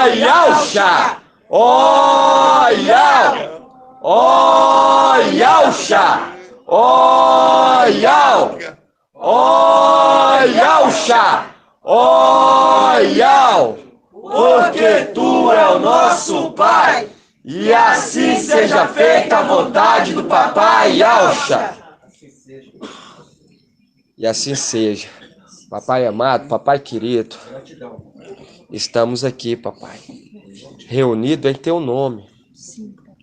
Oyauxa! Oyau! Oyauxa! Oyau! Oyauxa! Oyau! Porque tu é o nosso Pai, e assim seja feita a vontade do Papai Yauxa. E assim seja. Papai amado, papai querido, estamos aqui, papai, reunidos em teu nome,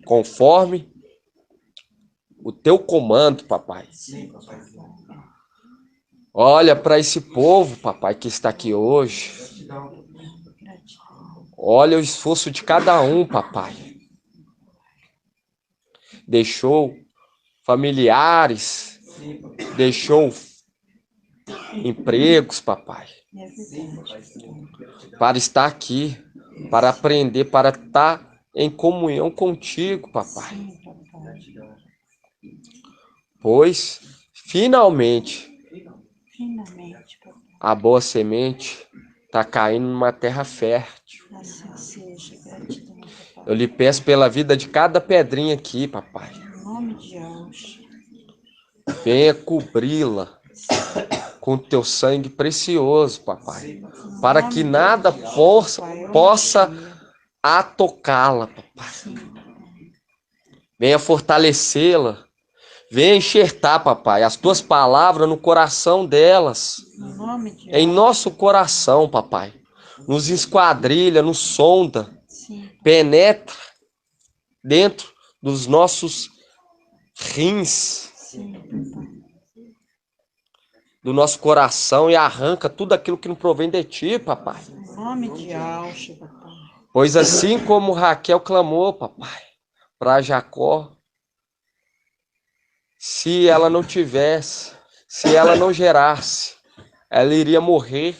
conforme o teu comando, papai. Olha para esse povo, papai, que está aqui hoje. Olha o esforço de cada um, papai. Deixou familiares, deixou empregos, papai, para estar aqui, para aprender, para estar em comunhão contigo, papai. Pois, finalmente, a boa semente está caindo numa terra fértil. Eu lhe peço pela vida de cada pedrinha aqui, papai. Venha cobri-la com teu sangue precioso, papai, para que nada possa atocá-la, papai. Venha fortalecê-la, venha enxertar, papai, as tuas palavras no coração delas, em nosso coração, papai. Nos esquadrilha, nos sonda, penetra dentro dos nossos rins, do nosso coração, e arranca tudo aquilo que não provém de ti, papai. Pois assim como Raquel clamou, papai, para Jacó, se ela não tivesse, se ela não gerasse, ela iria morrer.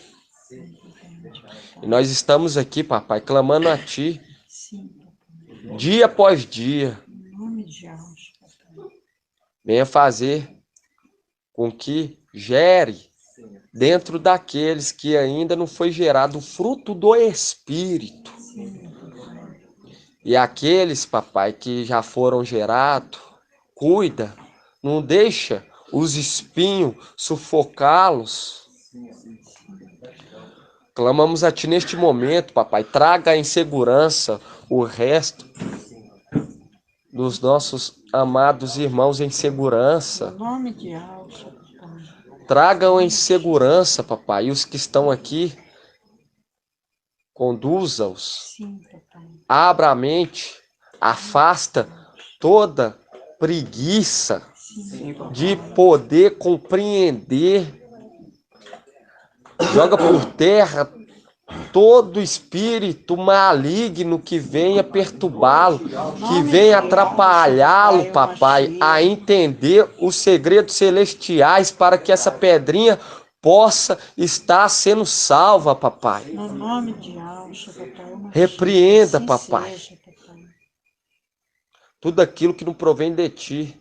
E nós estamos aqui, papai, clamando a ti, dia após dia. Venha fazer com que gere dentro daqueles que ainda não foi gerado o fruto do Espírito. E aqueles, papai, que já foram gerados, cuida, não deixa os espinhos sufocá-los. Clamamos a ti neste momento, papai, traga em segurança o resto dos nossos amados irmãos em segurança. Tragam em segurança, papai, e os que estão aqui, conduza-os. Abra a mente, afasta toda preguiça de poder compreender. Joga por terra todo espírito maligno que venha perturbá-lo, que venha atrapalhá-lo, papai, a entender os segredos celestiais, para que essa pedrinha possa estar sendo salva, papai. No nome de Yauxa, papai. Repreenda, papai, tudo aquilo que não provém de ti.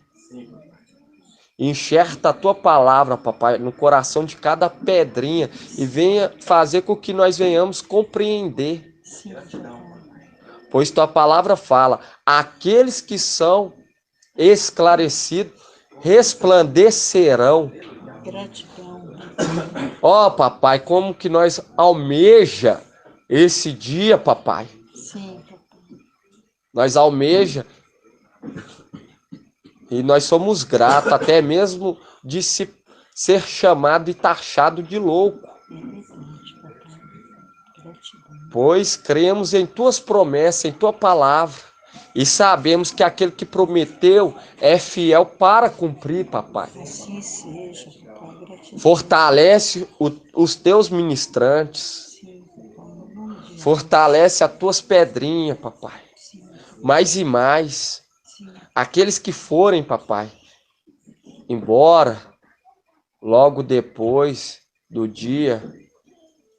Enxerta a tua palavra, papai, no coração de cada pedrinha, e venha fazer com que nós venhamos compreender. Pois tua palavra fala: aqueles que são esclarecidos resplandecerão. Gratidão. Ó, papai, como que nós almeja esse dia, papai. Sim, papai. Nós almeja e nós somos gratos até mesmo de ser chamado e taxado de louco. É verdade, papai. Gratidão. Pois cremos em tuas promessas, em tua palavra, e sabemos que aquele que prometeu é fiel para cumprir, papai. Assim seja, papai. Gratidão. Fortalece os teus ministrantes. Sim, papai. No nome de Yauxa. Fortalece as tuas pedrinhas, papai. Sim, Mais e mais. sim. Aqueles que forem, papai, embora logo depois do dia,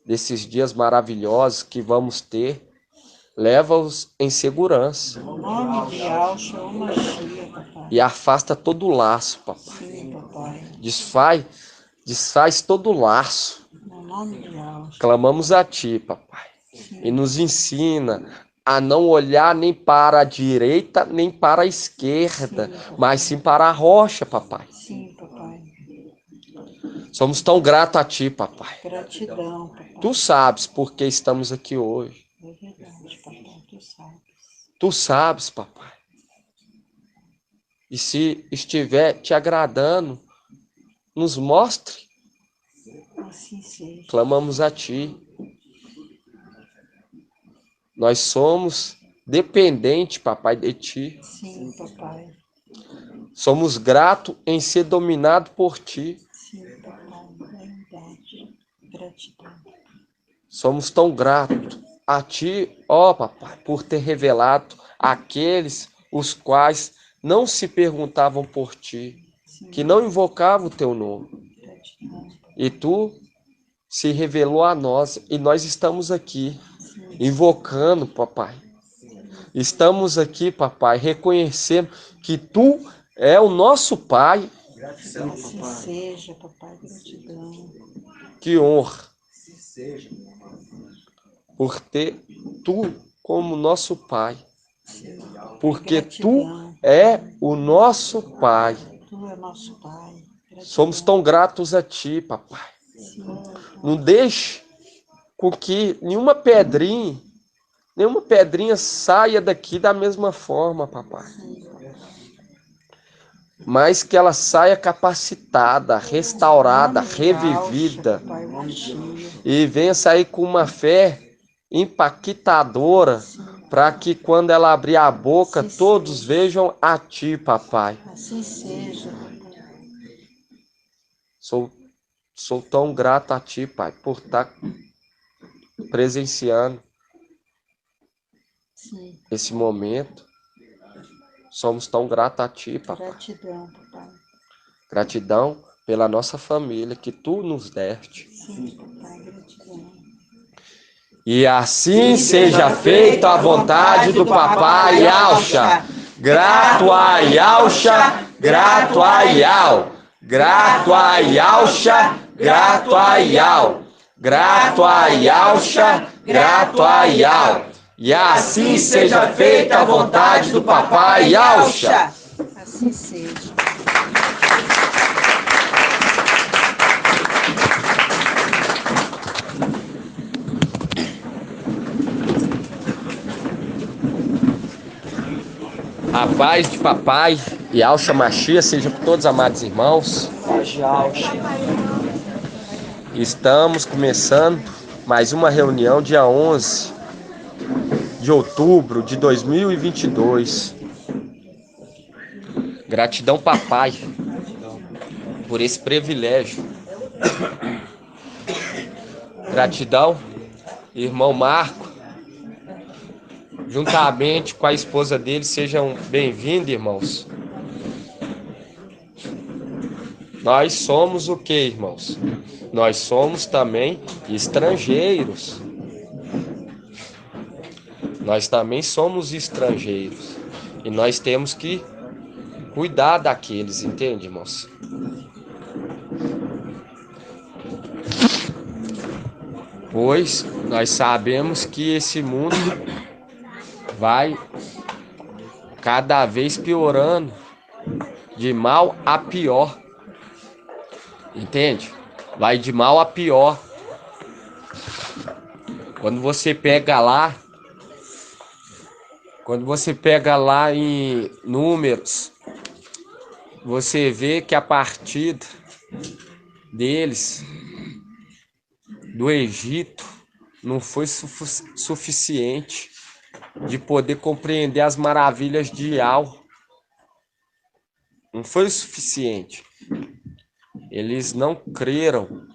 desses dias maravilhosos que vamos ter, leva-os em segurança No nome de Yauxa, uma chia, papai. e afasta todo o laço, papai. Sim, papai. Desfaz todo o laço No nome de Alcha. Clamamos a Ti, papai. E nos ensina a não olhar nem para a direita, nem para a esquerda, mas sim para a rocha, papai. Sim, papai. Somos tão gratos a Ti, papai. Gratidão, papai. Tu sabes por que estamos aqui hoje. É verdade, papai, tu sabes. Tu sabes, papai. E se estiver te agradando, nos mostre. Assim seja. Clamamos a Ti. Nós somos dependentes, papai, de Ti. Sim, papai. Somos gratos em ser dominado por Ti. Sim, papai. É verdade. Gratidão. Somos tão gratos a Ti, ó papai, por ter revelado aqueles os quais não se perguntavam por Ti, Sim, que não invocavam o Teu nome. gratidão. E Tu se revelou a nós e nós estamos aqui Sim, invocando, papai. Estamos aqui, papai, reconhecendo que Tu é o nosso Pai. assim seja, papai. Gratidão. Que honra por ter Tu como nosso Pai. Sim. Porque Tu Gratidão. é o nosso Pai. Tu é nosso Pai. Gratidão. Somos tão gratos a Ti, papai. Sim, papai. Não deixe com que nenhuma pedrinha saia daqui da mesma forma, papai. Sim, papai. Mas que ela saia capacitada, restaurada, Nome de Alcha, revivida papai, Uachia. e venha sair com uma fé impactadora para que quando ela abrir a boca todos vejam a Ti, papai. Assim seja, papai. Sou tão grato a Ti, Pai, por estar presenciando Sim. esse momento. Somos tão gratos a Ti, papai. Gratidão, papai. Gratidão pela nossa família que Tu nos deste. Sim, papai, gratidão. E assim seja feita a vontade do papai Alcha. Grato a Alcha, grato a Ial. Grato a Alcha, grato a Ial. Grato a Alcha, grato a Ial. E assim seja feita a vontade do papai Alcha. Assim seja. A paz de papai e Alcha Machia seja por todos, amados irmãos. Estamos começando mais uma reunião dia 11 de outubro de 2022. Gratidão, papai, por esse privilégio. Gratidão, irmão Marco, juntamente com a esposa dele. Sejam bem-vindos, irmãos. Nós somos o que, irmãos? Nós somos também estrangeiros. Nós também somos estrangeiros. E nós temos que cuidar daqueles, entende, irmãos? Pois nós sabemos que esse mundo vai cada vez piorando, de mal a pior. Entende? Vai de mal a pior. Quando você pega lá em números, você vê que a partida deles do Egito não foi suficiente de poder compreender as maravilhas de Ial. Não foi o suficiente. Eles não creram.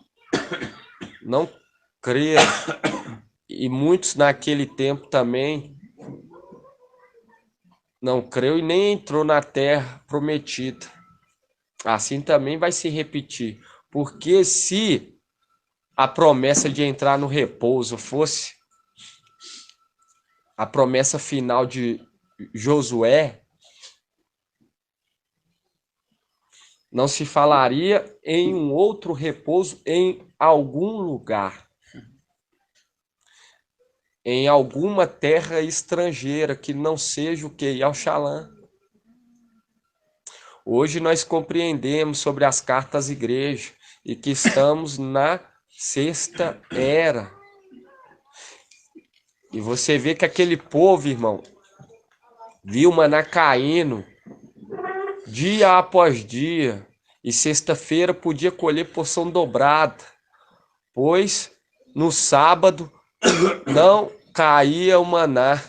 E muitos naquele tempo também não creu e nem entrou na terra prometida. Assim também vai se repetir. Porque se a promessa de entrar no repouso fosse a promessa final de Josué, não se falaria em um outro repouso em algum lugar, em alguma terra estrangeira que não seja o que? Yauxalã. Hoje nós compreendemos sobre as cartas à igreja e que estamos na sexta era. E você vê que aquele povo, irmão, viu o maná caindo dia após dia, e sexta-feira podia colher porção dobrada, pois no sábado não caía o maná.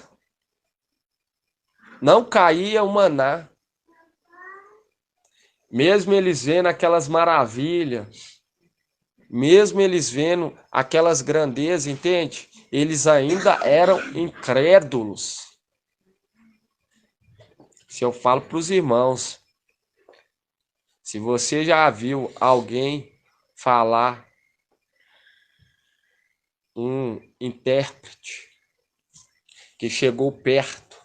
Não caía o maná. Mesmo eles vendo aquelas maravilhas, mesmo eles vendo aquelas grandezas, entende? Eles ainda eram incrédulos. Se eu falo para os irmãos, se você já viu alguém falar, um intérprete que chegou perto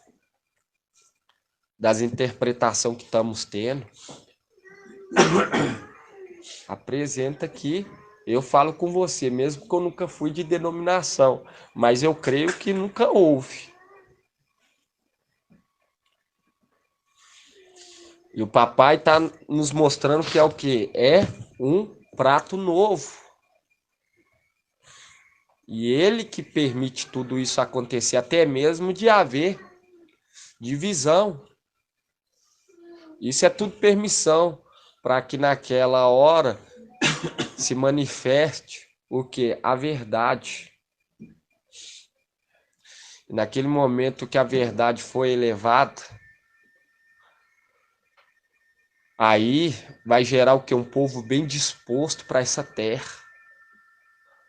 das interpretações que estamos tendo, apresenta que eu falo com você, mesmo que eu nunca fui de denominação, mas eu creio que nunca houve. E o papai está nos mostrando que é o quê? É um prato novo. E ele que permite tudo isso acontecer, até mesmo de haver divisão. Isso é tudo permissão para que naquela hora se manifeste o quê? A verdade. E naquele momento que a verdade foi elevada, aí vai gerar o quê? Um povo bem disposto para essa terra.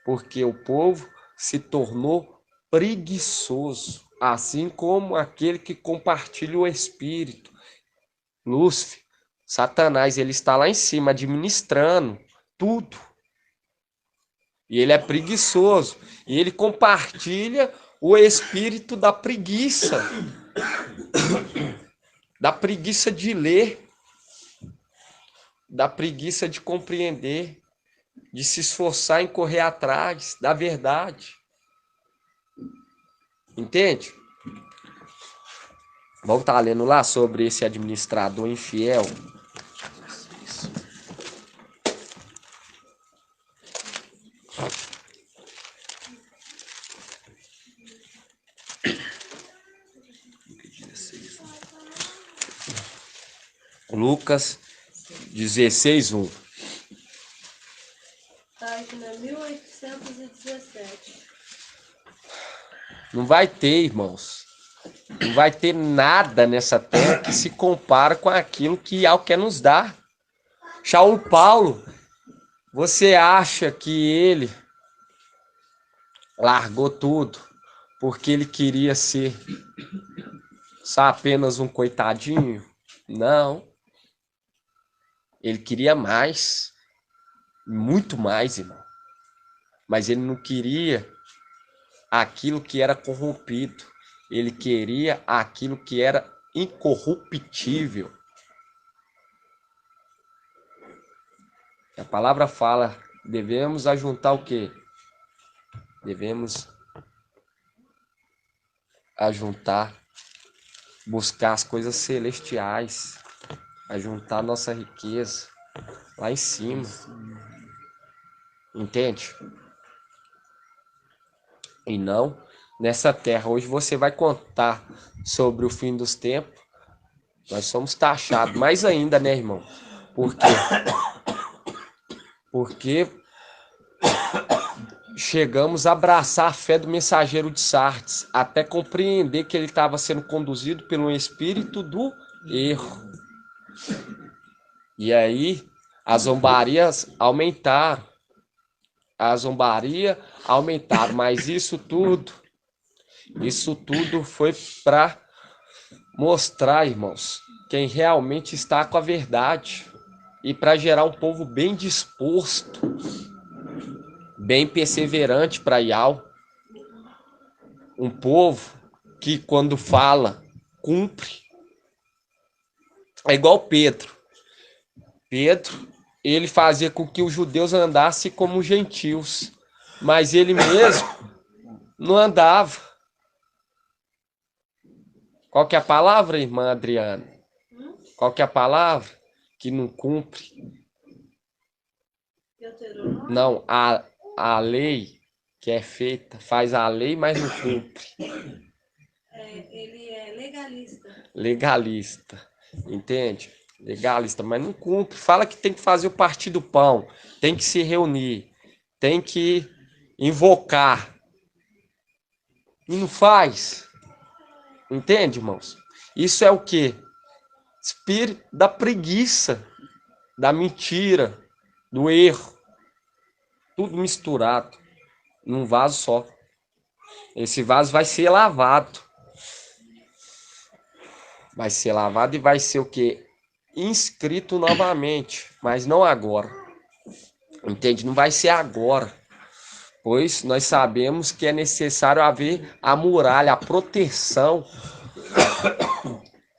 Porque o povo se tornou preguiçoso, assim como aquele que compartilha o Espírito. Lúcifer, Satanás, ele está lá em cima administrando tudo. E ele é preguiçoso. E ele compartilha o espírito da preguiça. Da preguiça de ler. Da preguiça de compreender. De se esforçar em correr atrás da verdade. Entende? Vamos estar lendo lá sobre esse administrador infiel. Lucas 16:1. Página 1817. Não vai ter, irmãos. Não vai ter nada nessa terra que se compara com aquilo que Yahweh quer nos dar. Shaul Paulo, você acha que ele largou tudo porque ele queria ser só apenas um coitadinho? Não. Ele queria mais. Muito mais, irmão. Mas ele não queria aquilo que era corrompido. Ele queria aquilo que era incorruptível. A palavra fala, devemos ajuntar o quê? Devemos ajuntar, buscar as coisas celestiais, ajuntar nossa riqueza lá em cima. Entende? E não nessa terra. Hoje você vai contar sobre o fim dos tempos. Nós somos taxados mais ainda, né, irmão? Por quê? Porque chegamos a abraçar a fé do mensageiro de Sardes, até compreender que ele estava sendo conduzido pelo espírito do erro. E aí as zombarias aumentaram. Mas isso tudo foi para mostrar, irmãos, quem realmente está com a verdade e para gerar um povo bem disposto, bem perseverante para Yahweh. Um povo que quando fala, cumpre. É igual Pedro. Pedro ele fazia com que os judeus andassem como gentios, mas ele mesmo não andava. Qual que é a palavra, irmã Adriana? Qual que é a palavra que não cumpre? Não, a lei que é feita, faz a lei, mas não cumpre. Ele é legalista. Legalista, entende? Legalista, mas não cumpre. Fala que tem que fazer o partir do pão, tem que se reunir, tem que invocar. E não faz. Entende, irmãos? Isso é o quê? Espírito da preguiça, da mentira, do erro. Tudo misturado num vaso só. Esse vaso vai ser lavado. Vai ser lavado e vai ser o quê? Inscrito novamente, mas não agora. Entende? Não vai ser agora. Pois nós sabemos que é necessário haver a muralha, a proteção.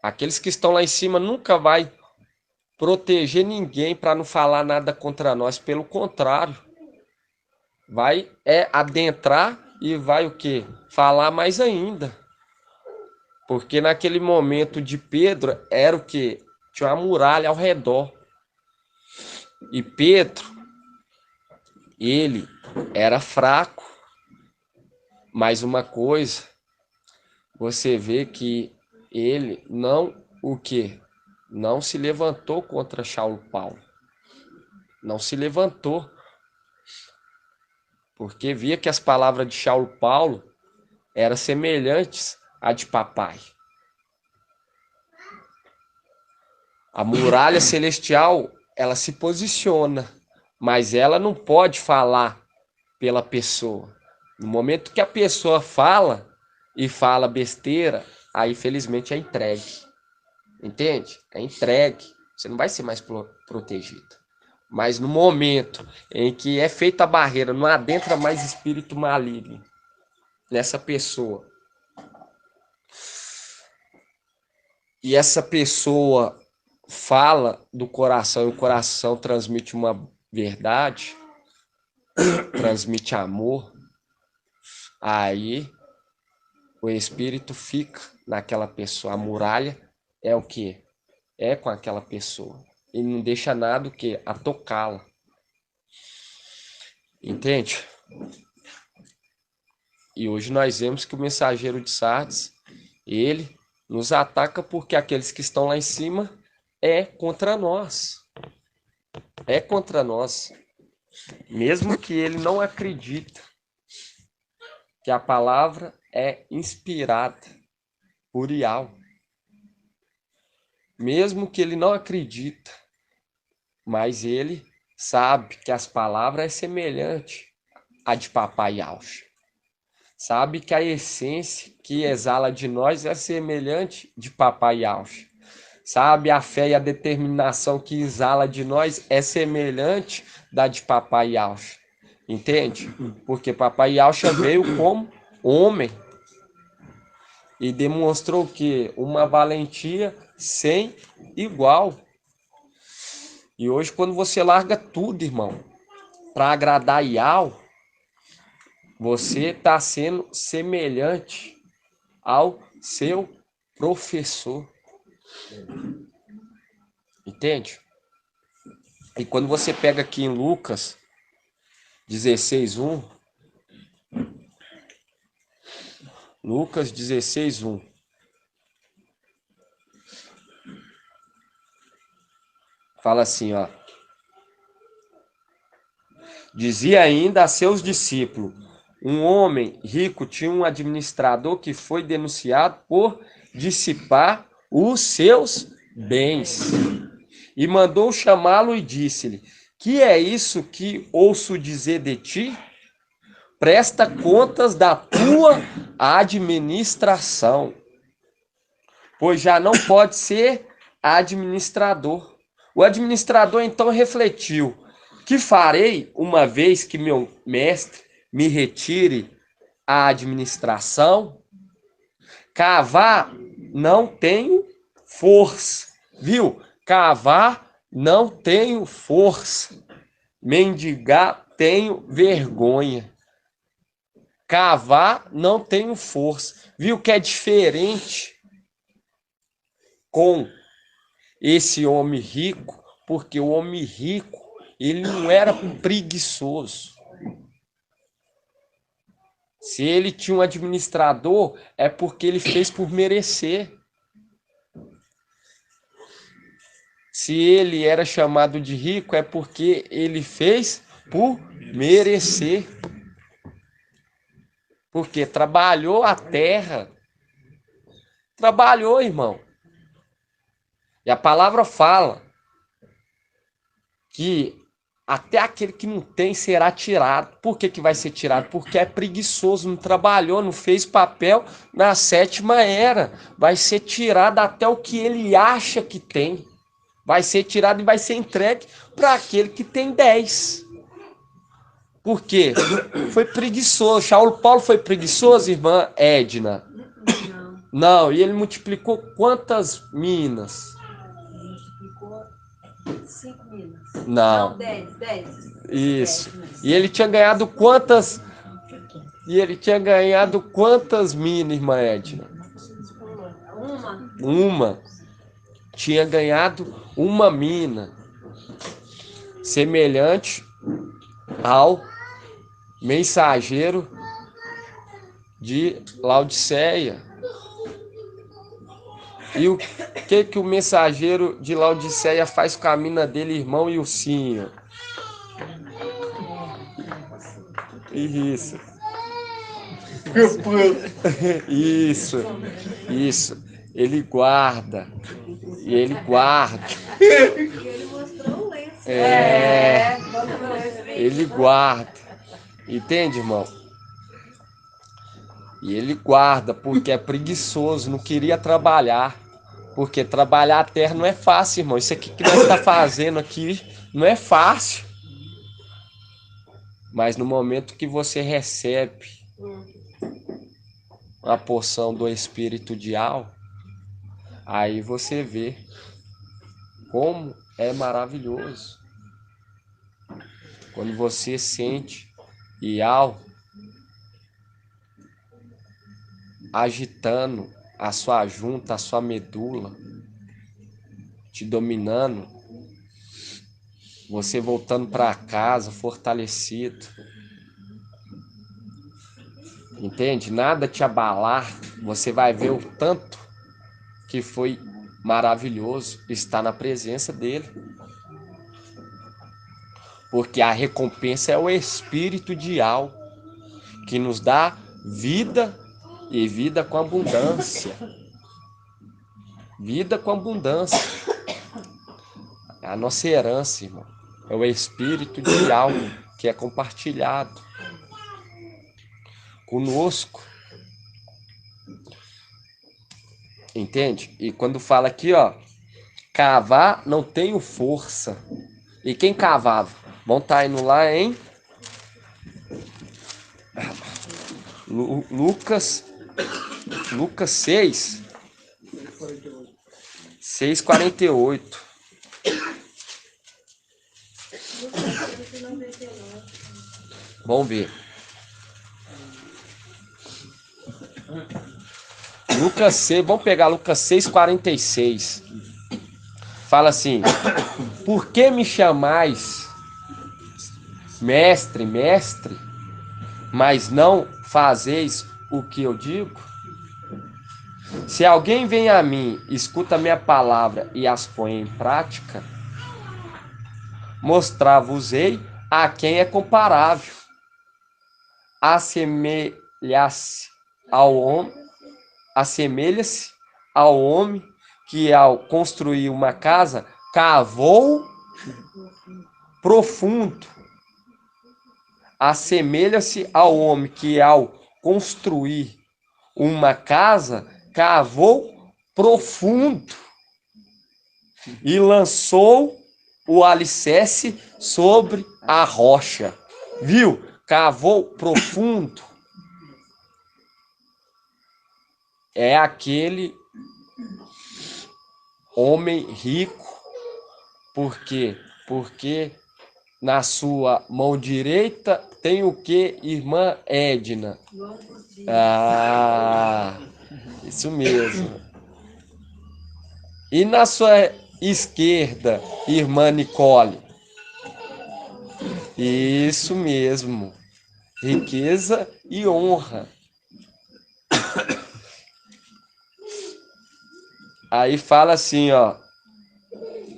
Aqueles que estão lá em cima nunca vai proteger ninguém para não falar nada contra nós. Pelo contrário, vai adentrar e vai o quê? Falar mais ainda. Porque naquele momento de Pedro era o quê? Tinha uma muralha ao redor. E Pedro, ele era fraco. Mas uma coisa, você vê que ele não o quê? Não se levantou contra Saulo Paulo. Não se levantou. Porque via que as palavras de Saulo Paulo eram semelhantes à de papai. A muralha celestial, ela se posiciona, mas ela não pode falar pela pessoa. No momento que a pessoa fala e fala besteira, aí felizmente é entregue. Entende? É entregue. Você não vai ser mais protegido. Mas no momento em que é feita a barreira, não adentra mais espírito maligno nessa pessoa. E essa pessoa fala do coração e o coração transmite uma verdade, transmite amor, aí o espírito fica naquela pessoa. A muralha é o quê? É com aquela pessoa. E não deixa nada o quê? A tocá-la. Entende? E hoje nós vemos que o mensageiro de Sardes, ele nos ataca porque aqueles que estão lá em cima é contra nós. É contra nós. Mesmo que ele não acredita que a palavra é inspirada por Yahweh. Mesmo que ele não acredita, mas ele sabe que as palavras é semelhante à de papai Yahweh. Sabe que a essência que exala de nós é semelhante de papai Yahweh. Sabe, a fé e a determinação que exala de nós é semelhante da de papai Yahweh. Entende? Porque papai Yahweh veio como homem e demonstrou que uma valentia sem igual. E hoje, quando você larga tudo, irmão, para agradar Yahweh, você está sendo semelhante ao seu professor. Entende? E quando você pega aqui em Lucas 16:1, Lucas 16:1, fala assim, ó. Dizia ainda a seus discípulos: um homem rico tinha um administrador que foi denunciado por dissipar os seus bens. E mandou chamá-lo e disse-lhe: que é isso que ouço dizer de ti? Presta contas da tua administração, pois já não pode ser administrador. O administrador então refletiu: que farei uma vez que meu mestre me retire a administração? Cavar não tenho força, viu? Cavar não tenho força. Mendigar, tenho vergonha. Cavar, não tenho força. Viu que é diferente com esse homem rico? Porque o homem rico, ele não era preguiçoso. Se ele tinha um administrador, é porque ele fez por merecer. Se ele era chamado de rico, é porque ele fez por merecer. Porque trabalhou a terra. Trabalhou, irmão. E a palavra fala que até aquele que não tem será tirado. Por que vai ser tirado? Porque é preguiçoso, não trabalhou, não fez papel na sétima era. Vai ser tirado até o que ele acha que tem. Vai ser tirado e vai ser entregue para aquele que tem 10. Por quê? Foi preguiçoso. Paulo foi preguiçoso, irmã Edna? Não, e ele multiplicou quantas minas? Multiplicou 5 minas. Não. 10. Isso. E ele tinha ganhado quantas? E ele tinha ganhado quantas minas, irmã Edna? Uma. Tinha ganhado uma mina. Semelhante ao mensageiro de Laodiceia. E o que o mensageiro de Laodiceia faz com a mina dele, irmão e ursinho? Isso. Isso. Ele guarda. E ele guarda. E ele mostrou o lenço. Ele guarda. Entende, irmão? E ele guarda porque é preguiçoso, não queria trabalhar. Porque trabalhar a terra não é fácil, irmão. Isso aqui que nós estamos fazendo aqui não é fácil. Mas no momento que você recebe uma porção do Espírito de Al, aí você vê como é maravilhoso. Quando você sente Al agitando a sua junta, a sua medula, te dominando, você voltando para casa fortalecido. Entende? Nada te abalar, você vai ver o tanto que foi maravilhoso estar na presença dele. Porque a recompensa é o Espírito de Al, que nos dá vida e vida com abundância. Vida com abundância. É a nossa herança, irmão. É o Espírito de Al que é compartilhado conosco. Entende? E quando fala aqui, ó, cavar não tenho força. E quem cavava? Vão estar indo lá em Lucas 6, 6:48. Vamos ver. Lucas 6, vamos pegar Lucas 6:46. Fala assim: por que me chamais mestre, mestre, mas não fazeis o que eu digo? Se alguém vem a mim, escuta minha palavra e as põe em prática, mostrar-vos-ei a quem é comparável. Assemelha-se ao homem que, ao construir uma casa, cavou profundo. Assemelha-se ao homem que, ao construir uma casa, cavou profundo e lançou o alicerce sobre a rocha. Viu? Cavou profundo. É aquele homem rico Por quê? Porque na sua mão direita tem o que, irmã Edna? Ah, isso mesmo. E na sua esquerda, irmã Nicole? Isso mesmo. Riqueza e honra. Aí fala assim, ó.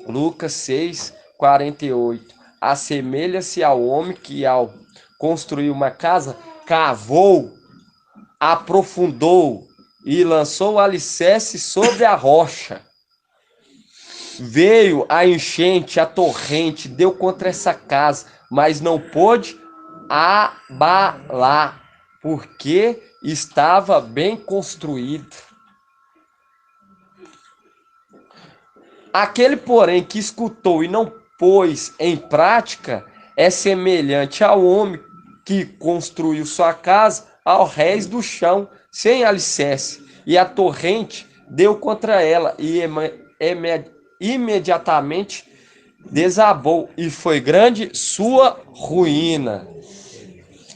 Lucas 6:48. Assemelha-se ao homem que, ao construir uma casa, cavou, aprofundou e lançou o alicerce sobre a rocha. Veio a enchente, a torrente, deu contra essa casa, mas não pôde abalar, porque estava bem construída. Aquele, porém, que escutou e não pôs em prática é semelhante ao homem que construiu sua casa ao rés do chão, sem alicerce, e a torrente deu contra ela, e imediatamente desabou, e foi grande sua ruína.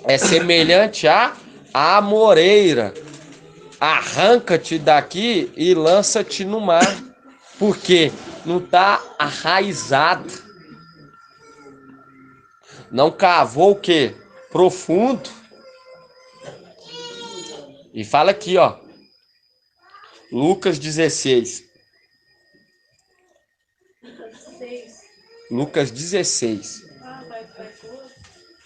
É semelhante à amoreira. Arranca-te daqui e lança-te no mar, porque não está arraizado. Não cavou o quê? Profundo. E fala aqui, ó. Lucas 16. Lucas 16.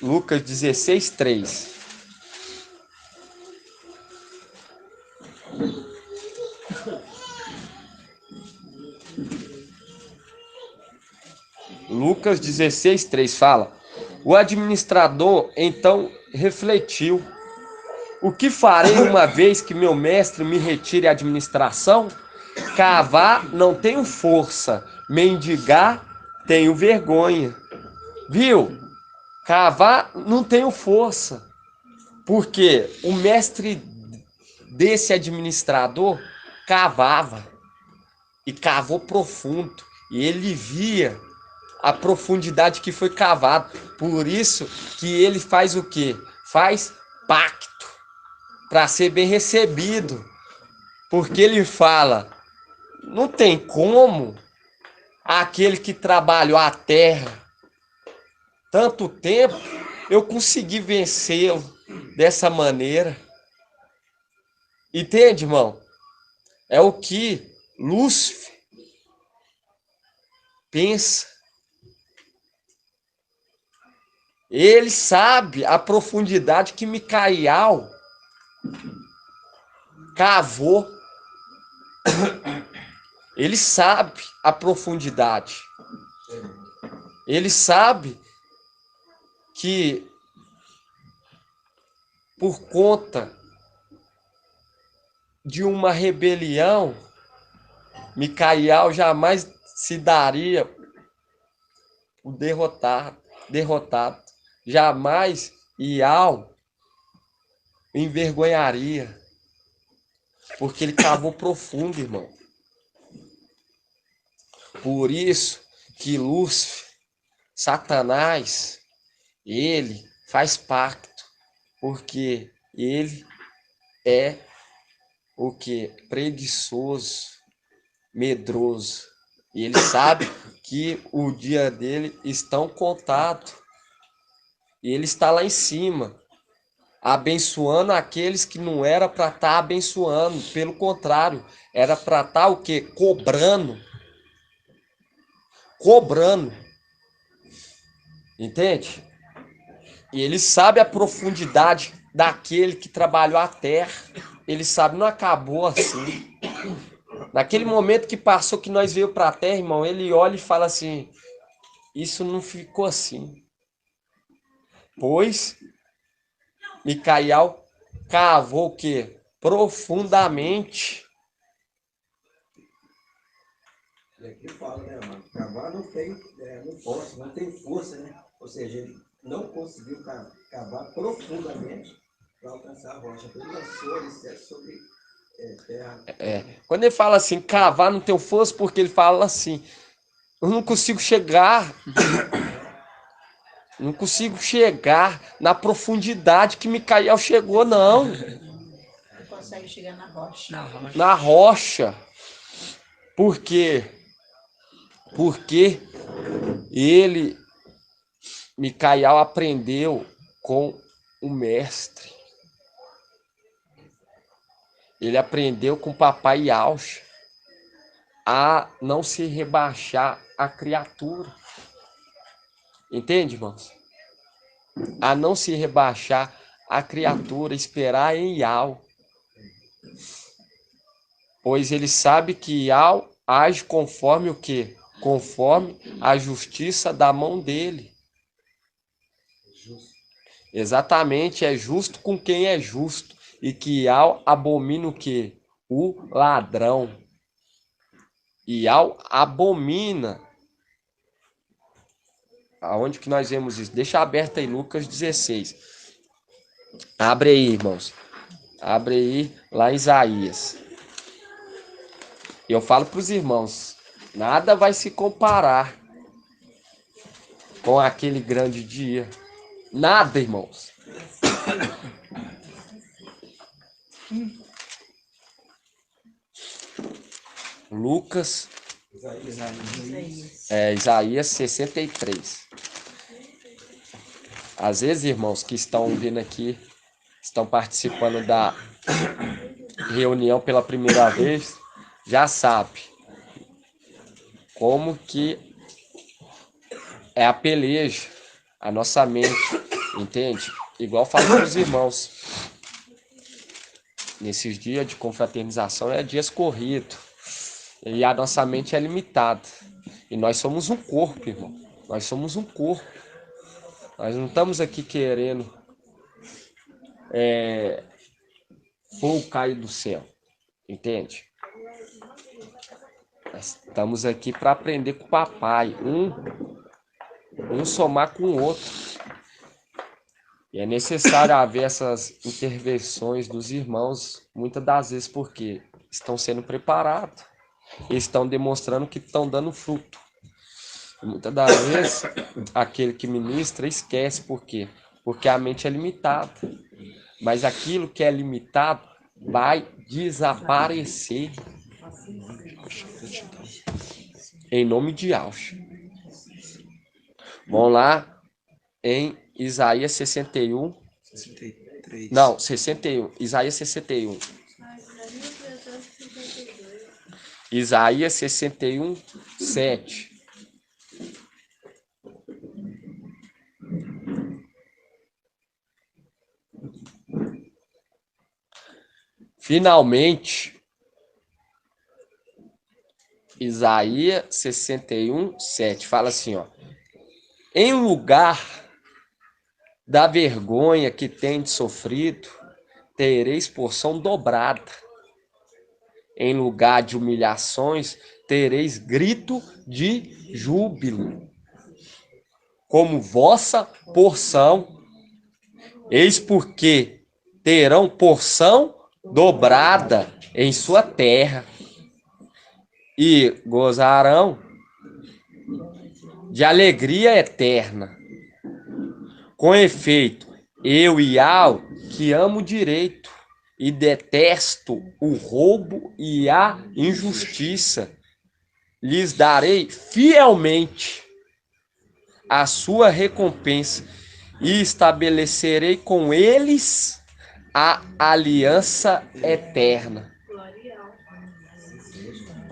Lucas 16:3. Lucas 16:3 fala: o administrador então refletiu: o que farei uma vez que meu mestre me retire a administração? Cavar não tenho força, mendigar tenho vergonha. Viu? Cavar não tenho força, porque o mestre desse administrador cavava e cavou profundo, e ele via a profundidade que foi cavado. Por isso que ele faz o quê? Faz pacto para ser bem recebido. Porque ele fala: não tem como aquele que trabalhou a terra tanto tempo eu conseguir vencê-lo dessa maneira. Entende, irmão? É o que Lúcifer pensa. Ele sabe a profundidade que Micael cavou. Ele sabe a profundidade. Ele sabe que por conta de uma rebelião, Micael jamais se daria o derrotado. Jamais Ial envergonharia, porque ele cavou profundo, irmão. Por isso que Lúcifer, Satanás, ele faz pacto, porque ele é o que? Preguiçoso, medroso. E ele sabe que o dia dele está contado. E ele está lá em cima, abençoando aqueles que não era para estar abençoando. Pelo contrário, era para estar o quê? Cobrando. Entende? E ele sabe a profundidade daquele que trabalhou a terra. Ele sabe, não acabou assim. Naquele momento que passou, que nós veio para a terra, irmão, ele olha e fala assim: isso não ficou assim. Pois Micael cavou o quê? Profundamente. E aqui fala, né, mano? Cavar não tem, não tem força, né? Ou seja, ele não conseguiu cavar profundamente para alcançar a rocha. Então ele lançou alicerce sobre terra. Quando ele fala assim, cavar não tem força, porque ele fala assim: Eu não consigo chegar. Não consigo chegar na profundidade que Micael chegou, não. Não consegue chegar na rocha. Na rocha. Por quê? Porque ele, Micael, aprendeu com o mestre. Ele aprendeu com o papai Yaucha a não se rebaixar a criatura. Entende, irmãos? A não se rebaixar a criatura, esperar em Yau. Pois ele sabe que Yau age conforme o quê? Conforme a justiça da mão dele. Exatamente, é justo com quem é justo. E que Yau abomina o quê? O ladrão. Yau abomina. Aonde que nós vemos isso? Deixa aberto aí, Lucas 16. Abre aí, irmãos. Abre aí, lá em Isaías. Eu falo para os irmãos, nada vai se comparar com aquele grande dia. Nada, irmãos. Lucas, Isaías 63. Às vezes, irmãos, que estão vindo aqui, estão participando da reunião pela primeira vez, já sabe como que é a peleja, a nossa mente, entende? Igual falo para os irmãos, nesses dias de confraternização é dias corridos, e a nossa mente é limitada, e nós somos um corpo, irmão, nós somos um corpo, nós não estamos aqui querendo fogo cair do céu, entende? Nós estamos aqui para aprender com o papai, um somar com o outro. E é necessário haver essas intervenções dos irmãos, muitas das vezes porque estão sendo preparados, e estão demonstrando que estão dando fruto. E muitas das vezes, aquele que ministra esquece por quê? Porque a mente é limitada. Mas aquilo que é limitado vai desaparecer. Em nome de Yaucha. Vamos lá em Isaías 61. 63. Não, 61. Isaías 61. Isaías 61, 7. Finalmente, Isaías 61, 7. Fala assim, ó. Em lugar da vergonha que tendes sofrido, tereis porção dobrada. Em lugar de humilhações, tereis grito de júbilo. Como vossa porção. Eis porque terão porção dobrada em sua terra. E gozarão de alegria eterna. Com efeito, eu, Yau, que amo o direito e detesto o roubo e a injustiça, lhes darei fielmente a sua recompensa e estabelecerei com eles a aliança eterna.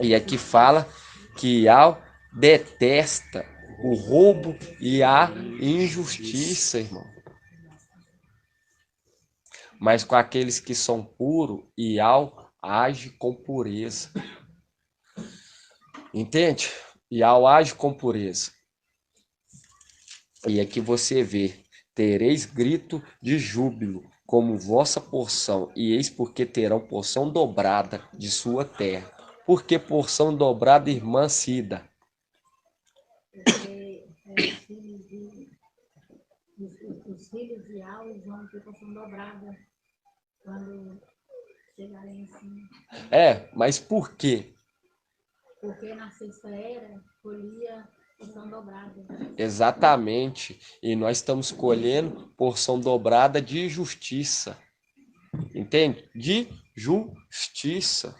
E aqui fala que Yau detesta o roubo e a injustiça, irmão. Mas com aqueles que são puros, Yau age com pureza. Entende? Yau age com pureza. E aqui você vê, tereis grito de júbilo como vossa porção, e eis porque terão porção dobrada de sua terra. Por que porção dobrada, irmã Cida? Porque os filhos de Alves vão ter porção dobrada quando chegarem assim. Mas por quê? Porque na sexta era colhia porção dobrada. Exatamente. E nós estamos colhendo porção dobrada de justiça. Entende? De justiça.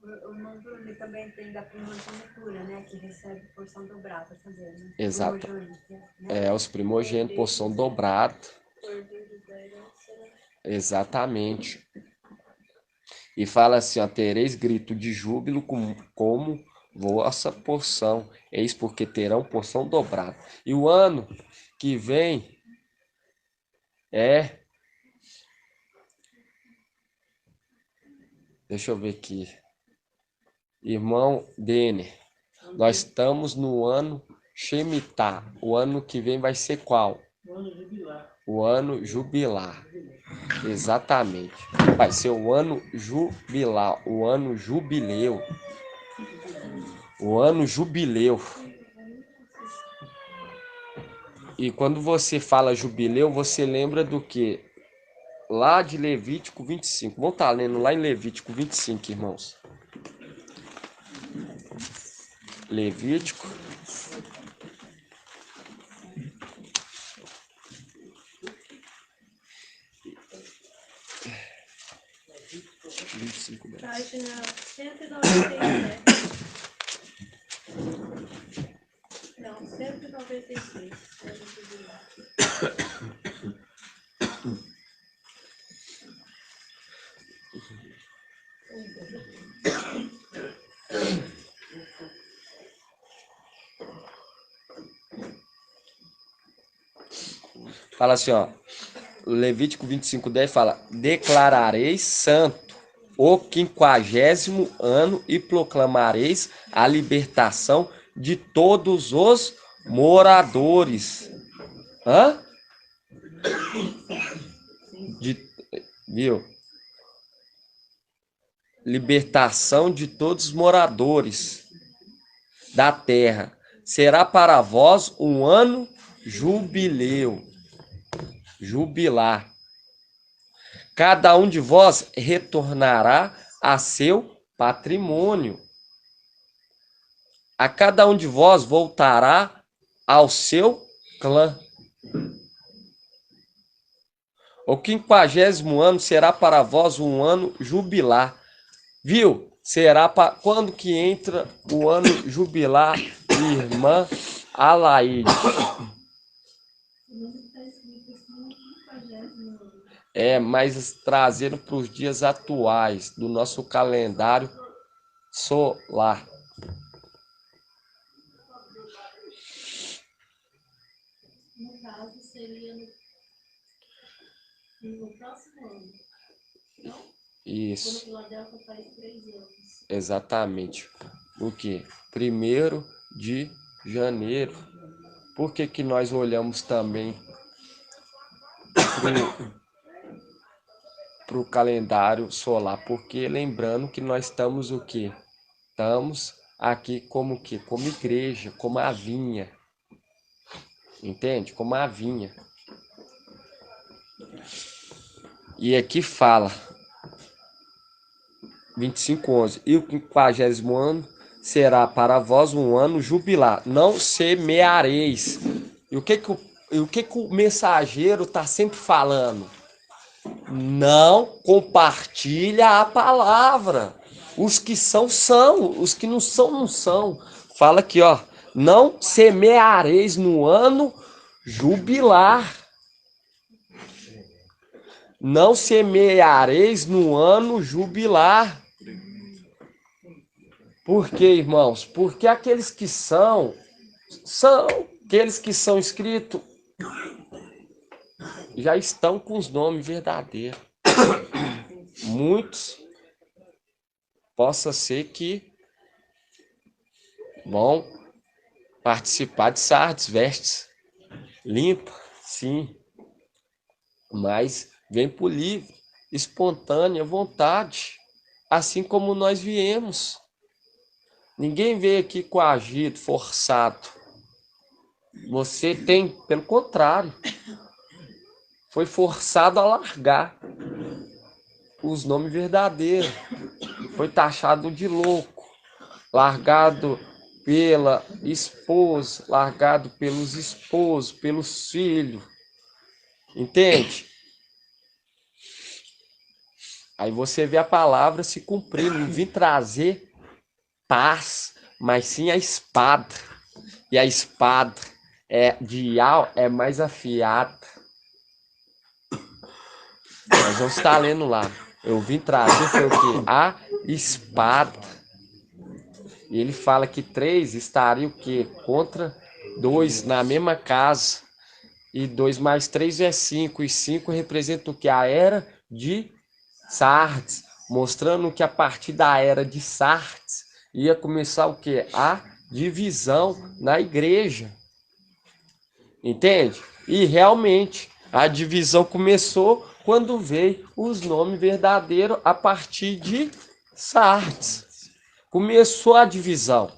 O irmão Bruno também tem da primogenitura, né? Que recebe porção dobrada também, né? Exato. Primogênito, né? Os primogênitos, porção dobrada. Exatamente. E fala assim, ó, tereis grito de júbilo como vossa porção. Eis porque terão porção dobrada. E o ano que vem é... Deixa eu ver aqui. Irmão Denner, nós estamos no ano Shemitah. O ano que vem vai ser qual? O ano jubilar. Exatamente. Vai ser o ano jubilar, o ano jubileu. O ano jubileu. E quando você fala jubileu, você lembra do quê? Lá de Levítico 25. Vamos estar lendo lá em Levítico 25, irmãos. Levítico. Página 197. Não, 196. Fala assim, ó. Levítico 25:10 fala: declarareis santo o 50º ano e proclamareis a libertação de todos os moradores. Hã? Viu? Libertação de todos os moradores da terra. Será para vós um ano jubileu. Jubilar. Cada um de vós retornará a seu patrimônio. A cada um de vós voltará ao seu clã. O 50º ano será para vós um ano jubilar. Viu? Será para quando que entra o ano jubilar, irmã Alaide? Mas trazendo para os dias atuais do nosso calendário solar. No caso, seria no próximo ano. Não? Isso. Quando Filadélfia faz 3 anos. Exatamente. O quê? 1º de janeiro. Por que que nós olhamos também para o calendário solar? Porque lembrando que nós estamos o quê? Estamos aqui como o quê? Como igreja, como a vinha. Entende? Como a vinha. E aqui fala 25:11. E o 50º ano será para vós um ano jubilar. Não semeareis. E o que o mensageiro está sempre falando? Não compartilha a palavra. Os que são, os que não são, não são. Fala aqui, ó. Não semeareis no ano jubilar. Não semeareis no ano jubilar. Por quê, irmãos? Porque aqueles que são aqueles que são inscritos já estão com os nomes verdadeiros. Muitos possa ser que vão participar de Sardes, vestes limpa, sim, mas vem por livre, espontânea vontade, assim como nós viemos. Ninguém veio aqui coagido, forçado. Você tem, pelo contrário, foi forçado a largar os nomes verdadeiros. Foi taxado de louco. largado pela esposa, largado pelos esposos, pelos filhos. Entende? Aí você vê a palavra se cumprindo. Não vim trazer paz, mas sim a espada. E a espada é mais afiada. Nós vamos estar lendo lá. Eu vim trazer foi o quê? A espada. E ele fala que 3 estaria o quê? Contra 2 na mesma casa. E 2 mais 3 é 5. E 5 representa o quê? A era de Sardes. Mostrando que a partir da era de Sardes ia começar o quê? A divisão na igreja. Entende? E realmente a divisão começou quando veio os nomes verdadeiros a partir de Sardes. Começou a divisão.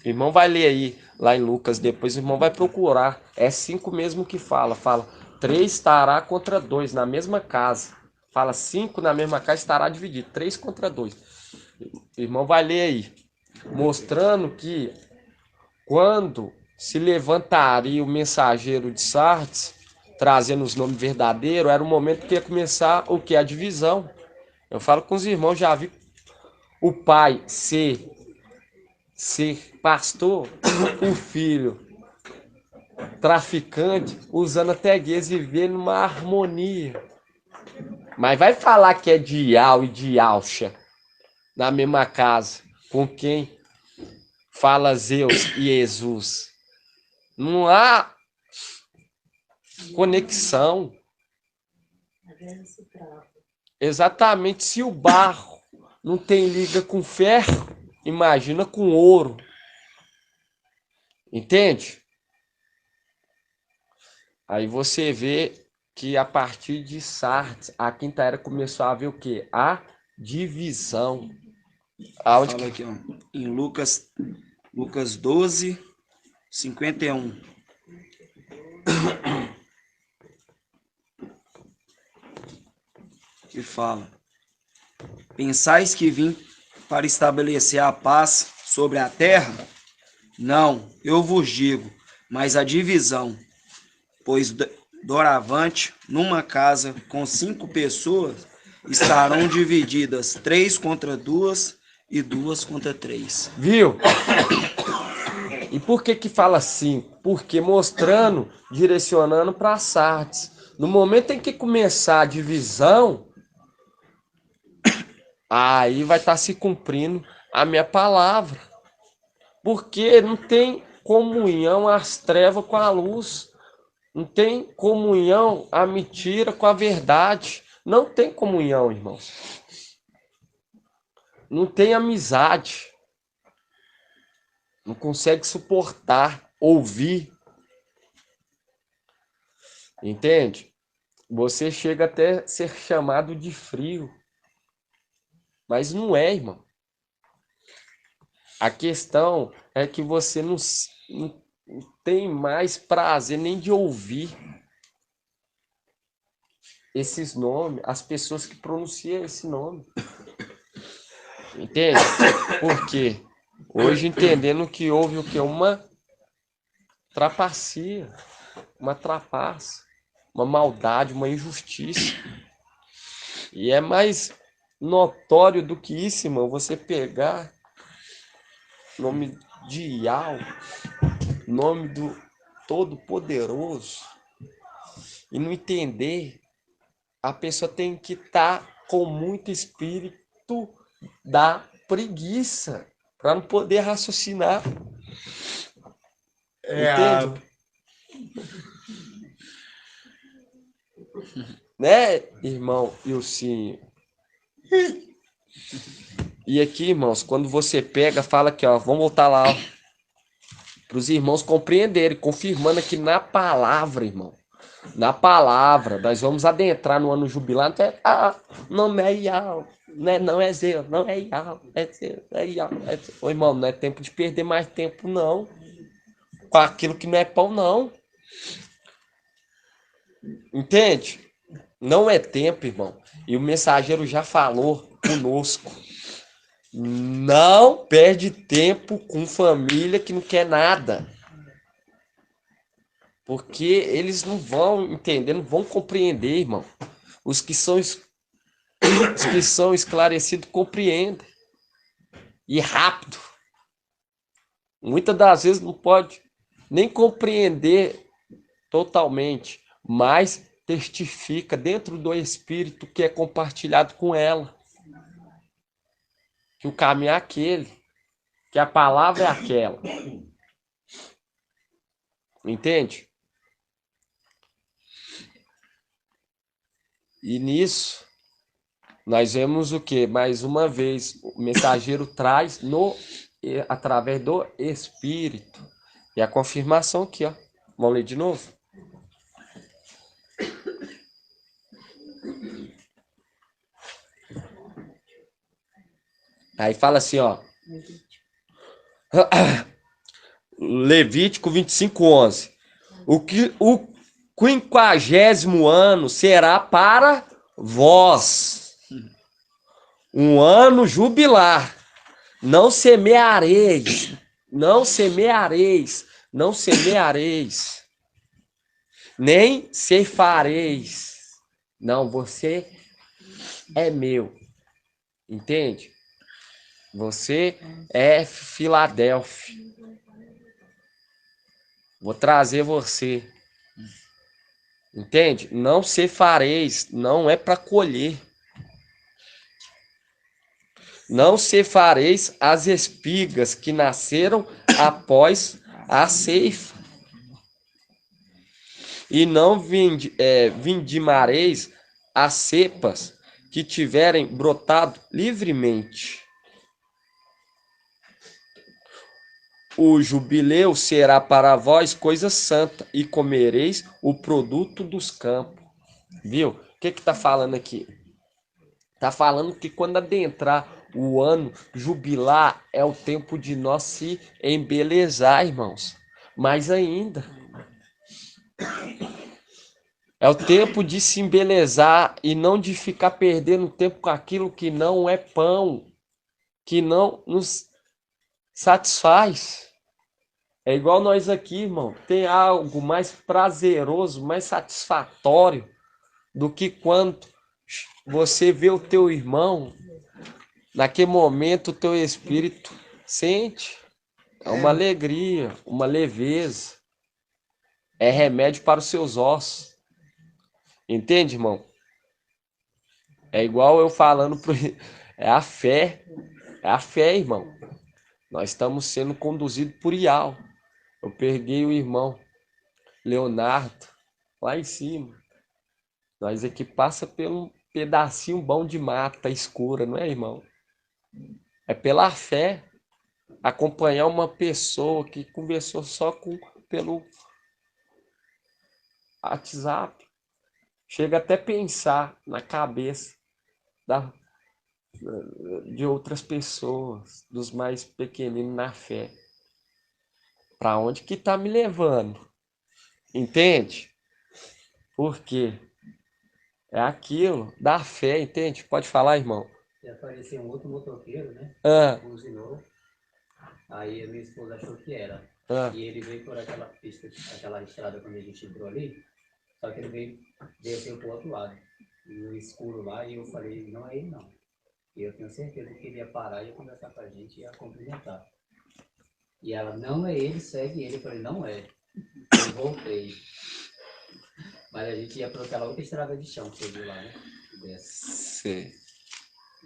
O irmão vai ler aí, lá em Lucas, depois o irmão vai procurar. É 5 mesmo que fala. Fala, 3 estará contra 2 na mesma casa. Fala, 5 na mesma casa estará dividido. 3 contra 2. O irmão vai ler aí. Mostrando que quando se levantaria o mensageiro de Sardes, trazendo os nomes verdadeiros, era o momento que ia começar o que? A divisão. Eu falo com os irmãos, já vi o pai ser pastor, o filho traficante, usando até gays e vivendo numa harmonia. Mas vai falar que é Dial e Dialcha na mesma casa, com quem fala Zeus e Jesus. Não há conexão. Exatamente, se o barro não tem liga com ferro, imagina com ouro. Entende? Aí você vê que a partir de Sardes, a quinta era começou a haver o quê? A divisão. Aonde Fala aqui, ó, em Lucas 12, 51. Que fala: pensais que vim para estabelecer a paz sobre a terra? Não, eu vos digo, mas a divisão. Pois doravante, numa casa com 5 pessoas, estarão divididas 3 contra 2 e 2 contra 3. Viu? E por que fala assim? Porque mostrando, direcionando para Sardes. No momento em que começar a divisão, aí vai estar se cumprindo a minha palavra. Porque não tem comunhão as trevas com a luz. Não tem comunhão a mentira com a verdade. Não tem comunhão, irmãos. Não tem amizade. Não consegue suportar, ouvir. Entende? Você chega até a ser chamado de frio. Mas não é, irmão. A questão é que você não tem mais prazer nem de ouvir esses nomes, as pessoas que pronunciam esse nome. Entende? Por quê? Hoje entendendo que houve o que? Uma trapacia, uma trapaça, uma maldade, uma injustiça. E é mais notório do que isso, irmão, você pegar o nome de Ial, nome do Todo-Poderoso, e não entender, a pessoa tem que estar com muito espírito da preguiça, para não poder raciocinar. Entende? Né, irmão Ilcinho? E aqui, irmãos, quando você pega, fala aqui, ó, vamos voltar lá, ó, para os irmãos compreenderem, confirmando aqui na palavra, irmão. Na palavra, nós vamos adentrar no ano jubilar. Não é Ial, não é Zeus, não é Ial, é Zeus, é Ial. Ô, irmão, não é tempo de perder mais tempo, não. Com aquilo que não é pão, não. Entende? Não é tempo, irmão. E o mensageiro já falou conosco. Não perde tempo com família que não quer nada. Porque eles não vão entender, não vão compreender, irmão. Os que são esclarecidos compreendem. E rápido. Muitas das vezes não pode nem compreender totalmente, mas testifica dentro do Espírito que é compartilhado com ela. Que o caminho é aquele. Que a palavra é aquela. Entende? E nisso, nós vemos o que? Mais uma vez, o mensageiro traz através do Espírito. E a confirmação aqui, ó. Vamos ler de novo? Aí fala assim, ó. Levítico 25:11. O 50º ano será para vós um ano jubilar. Não semeareis, não semeareis, não semeareis, nem ceifareis. Não, você é meu. Entende? Você é Filadélfia. Vou trazer você. Entende? Não ceifareis, não é para colher. Não ceifareis as espigas que nasceram após a ceifa. E não vindimareis as cepas que tiverem brotado livremente. O jubileu será para vós coisa santa, e comereis o produto dos campos. Viu? O que está falando aqui? Está falando que quando adentrar o ano jubilar, é o tempo de nós se embelezar, irmãos. Mais ainda. É o tempo de se embelezar e não de ficar perdendo tempo com aquilo que não é pão, que não nos satisfaz. É igual nós aqui, irmão. Tem algo mais prazeroso, mais satisfatório do que quando você vê o teu irmão. Naquele momento o teu espírito sente. É uma alegria, uma leveza. É remédio para os seus ossos. Entende, irmão? É igual eu falando pro... É a fé. É a fé, irmão. Nós estamos sendo conduzidos por Ial. Eu peguei o irmão Leonardo lá em cima. Nós aqui passa pelo pedacinho bom de mata escura, não é, irmão? É pela fé. Acompanhar uma pessoa que conversou só pelo WhatsApp. Chega até pensar na cabeça de outras pessoas, dos mais pequeninos na fé. Para onde que tá me levando? Entende? Por quê? É aquilo da fé, entende? Pode falar, irmão. E apareceu um outro motoqueiro, né? Ah, Buzinou. Aí a minha esposa achou que era. ah. E ele veio por aquela pista, aquela estrada quando a gente entrou ali. Só que ele veio, desceu pro outro lado. E no escuro lá, e eu falei, não é ele não. E eu tenho certeza que ele ia parar e ia conversar com a gente e ia cumprimentar. E ela, não é ele, segue ele. Eu falei, não é. Eu voltei. Mas a gente ia por aquela outra estrada de chão que você viu lá, né? Desce. Sei.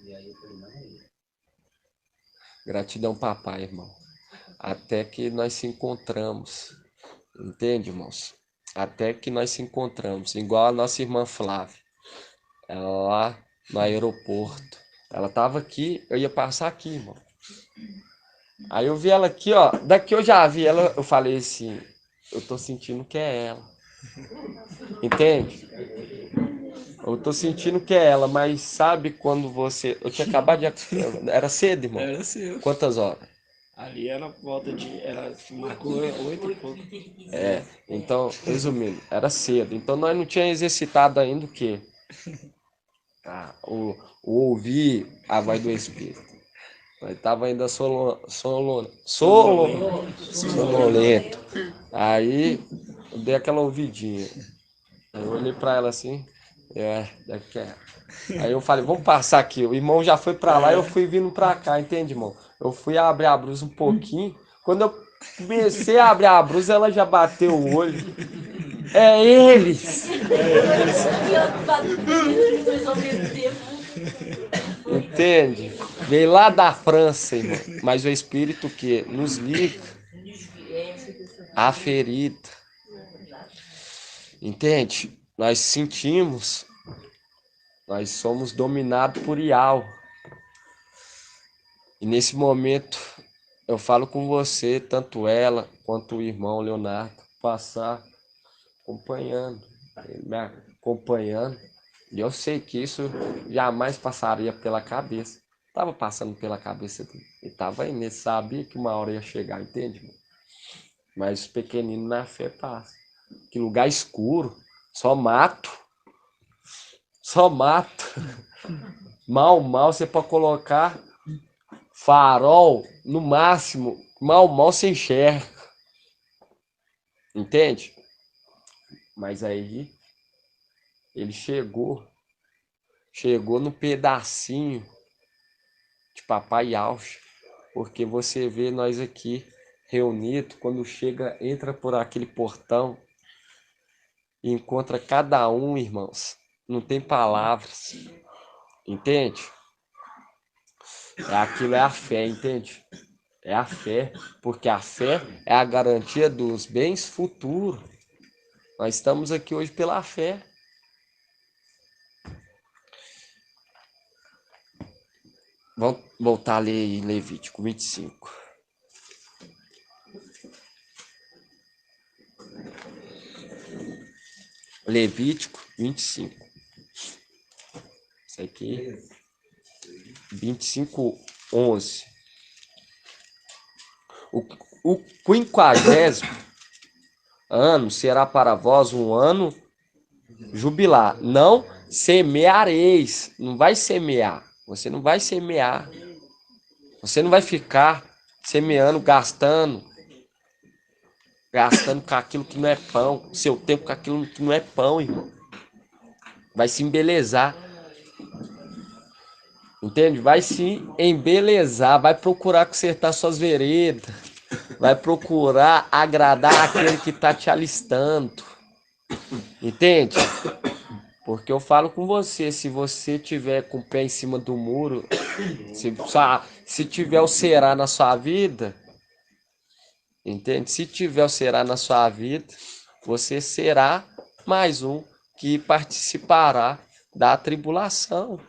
E aí eu falei, não é ele. Gratidão, papai, irmão. Até que nós se encontramos. Entende, irmãos? Até que nós se encontramos. Igual a nossa irmã Flávia. Ela lá no aeroporto. Ela tava aqui, eu ia passar aqui, irmão. Aí eu vi ela aqui, ó. Daqui eu já vi ela, eu falei assim, eu tô sentindo que é ela. Entende? Eu tô sentindo que é ela, mas sabe quando você... Eu tinha acabado de... Era cedo, irmão? Era cedo. Quantas horas? Ali era volta de. Era, marcou 8 e pouco. É, então, resumindo, era cedo. Então nós não tínhamos exercitado ainda o quê? O ouvir a voz do Espírito. Mas tava ainda sonolento. Aí eu dei aquela ouvidinha. Aí eu olhei pra ela assim, daqui é. Aí eu falei, vamos passar aqui. O irmão já foi pra lá e eu fui vindo pra cá, entende, irmão? Eu fui abrir a blusa um pouquinho. Quando eu comecei a abrir a blusa, ela já bateu o olho. É eles! Entende? Veio lá da França, irmão. Mas o Espírito que nos liga a ferida. Entende? Nós sentimos, nós somos dominados por Ial. E nesse momento eu falo com você, tanto ela quanto o irmão Leonardo, passar acompanhando, me acompanhando. E eu sei que isso jamais passaria pela cabeça. Estava passando pela cabeça dele. Ele estava aí, ele sabia que uma hora ia chegar, entende? Mas os pequeninos na fé passam. Que lugar escuro, só mato. Só mato. Mal você pode colocar farol, no máximo, mal você enxerga. Entende? Mas aí ele chegou no pedacinho de Papai Auxa, porque você vê nós aqui reunidos, quando chega, entra por aquele portão e encontra cada um, irmãos, não tem palavras, entende? Aquilo é a fé, entende? É a fé, porque a fé é a garantia dos bens futuros. Nós estamos aqui hoje pela fé. Vamos voltar a ler em Levítico 25. Levítico 25. Isso aqui. 25:11. O 50º ano será para vós um ano jubilar. Não semeareis. Não vai semear. Você não vai semear. Você não vai ficar semeando, gastando com aquilo que não é pão. Seu tempo com aquilo que não é pão, irmão. Vai se embelezar. Entende? Vai se embelezar. Vai procurar consertar suas veredas. Vai procurar agradar aquele que está te alistando. Entende? Porque eu falo com você, se você tiver com o pé em cima do muro, se tiver o Será na sua vida, entende? Se tiver o Será na sua vida, você será mais um que participará da tribulação.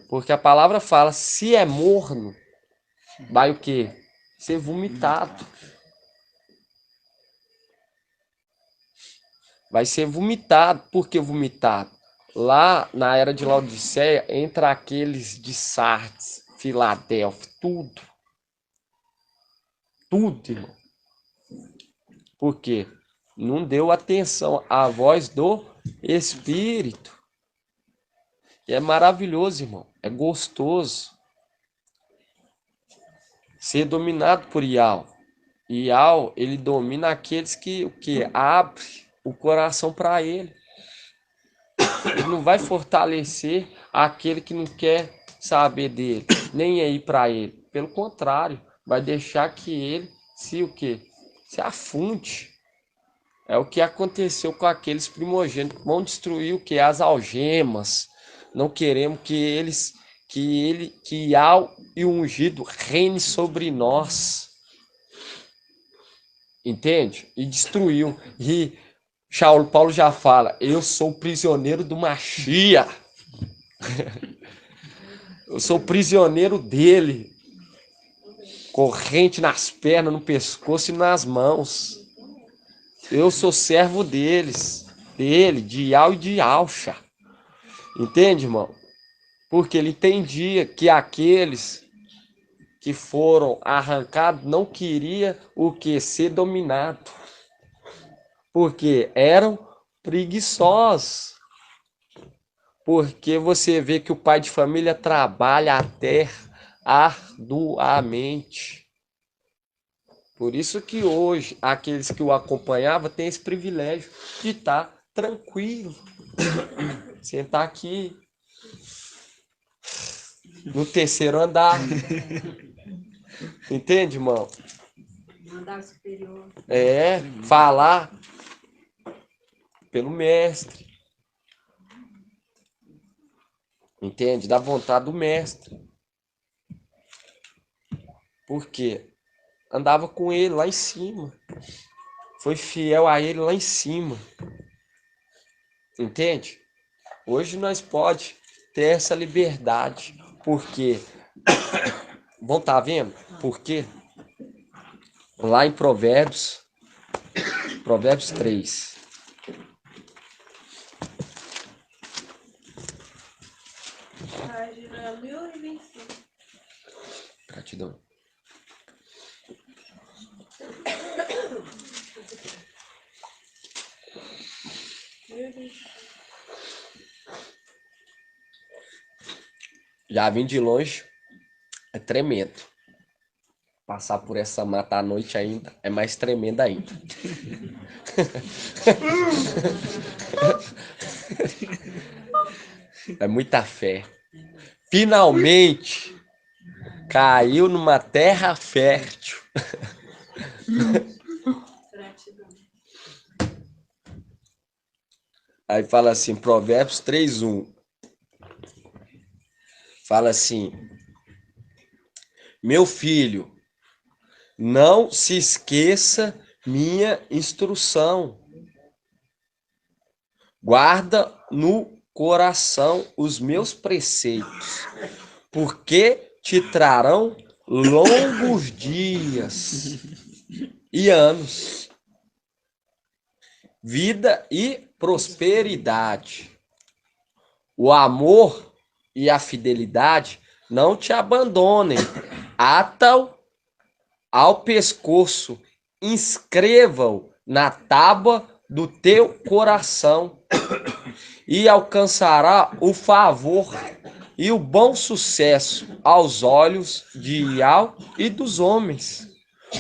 Porque a palavra fala, se é morno, vai o quê? Ser vomitado. Vai ser vomitado. Por que vomitado? Lá na era de Laodiceia, entra aqueles de Sardes, Filadélfia, tudo. Tudo, irmão. Por quê? Não deu atenção à voz do Espírito. E é maravilhoso, irmão. É gostoso ser dominado por Ial. Ial, ele domina aqueles que abre o coração para ele. Ele não vai fortalecer aquele que não quer saber dele, nem ir para ele. Pelo contrário, vai deixar que ele se afunde. É o que aconteceu com aqueles primogênitos que vão destruir o que? As algemas. Não queremos que Ial e o ungido reine sobre nós. Entende? E destruiu. E Paulo já fala, eu sou prisioneiro do Machia. Eu sou prisioneiro dele. Corrente nas pernas, no pescoço e nas mãos. Eu sou servo dele, de Ial e de Auxa. Entende, irmão? Porque ele entendia que aqueles que foram arrancados não queriam o que? Ser dominado. Porque eram preguiçosos. Porque você vê que o pai de família trabalha a terra arduamente. Por isso que hoje, aqueles que o acompanhavam têm esse privilégio de estar tranquilo. Sentar aqui no terceiro andar. Entende, irmão? No andar superior. É, falar pelo mestre. Entende? Da vontade do mestre. Por quê? Andava com ele lá em cima. Foi fiel a ele lá em cima. Entende? Hoje nós pode ter essa liberdade. Por quê? Vão estar vendo? Por quê? Lá em Provérbios 3. Página 1025. Gratidão. Já vim de longe, é tremendo. Passar por essa mata à noite ainda é mais tremendo ainda. É muita fé. Finalmente caiu numa terra fértil. Gratidão. Aí fala assim, Provérbios 3:1. Fala assim: meu filho, não se esqueça minha instrução. Guarda no coração os meus preceitos, porque te trarão longos dias e anos, vida e prosperidade. O amor e a fidelidade não te abandonem. Ata-o ao pescoço, inscreva-o na tábua do teu coração e alcançará o favor e o bom sucesso aos olhos de Iau e dos homens.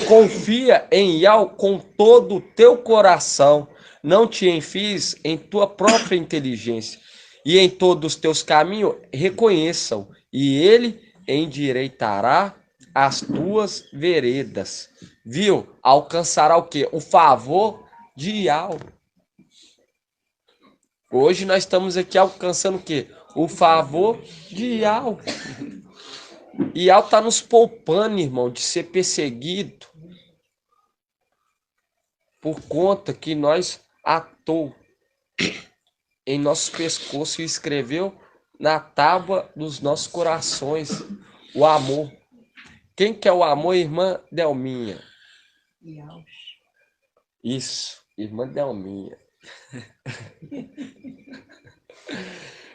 Confia em Iau com todo o teu coração, não te enfies em tua própria inteligência, e em todos os teus caminhos reconheçam, e ele endireitará as tuas veredas. Viu? Alcançará o quê? O favor de Iau. Hoje nós estamos aqui alcançando o quê? O favor de Iau. Iau está nos poupando, irmão, de ser perseguido por conta que nós atou em nossos pescoços e escreveu na tábua dos nossos corações o amor. Quem que é o amor, irmã Delminha? Isso, irmã Delminha.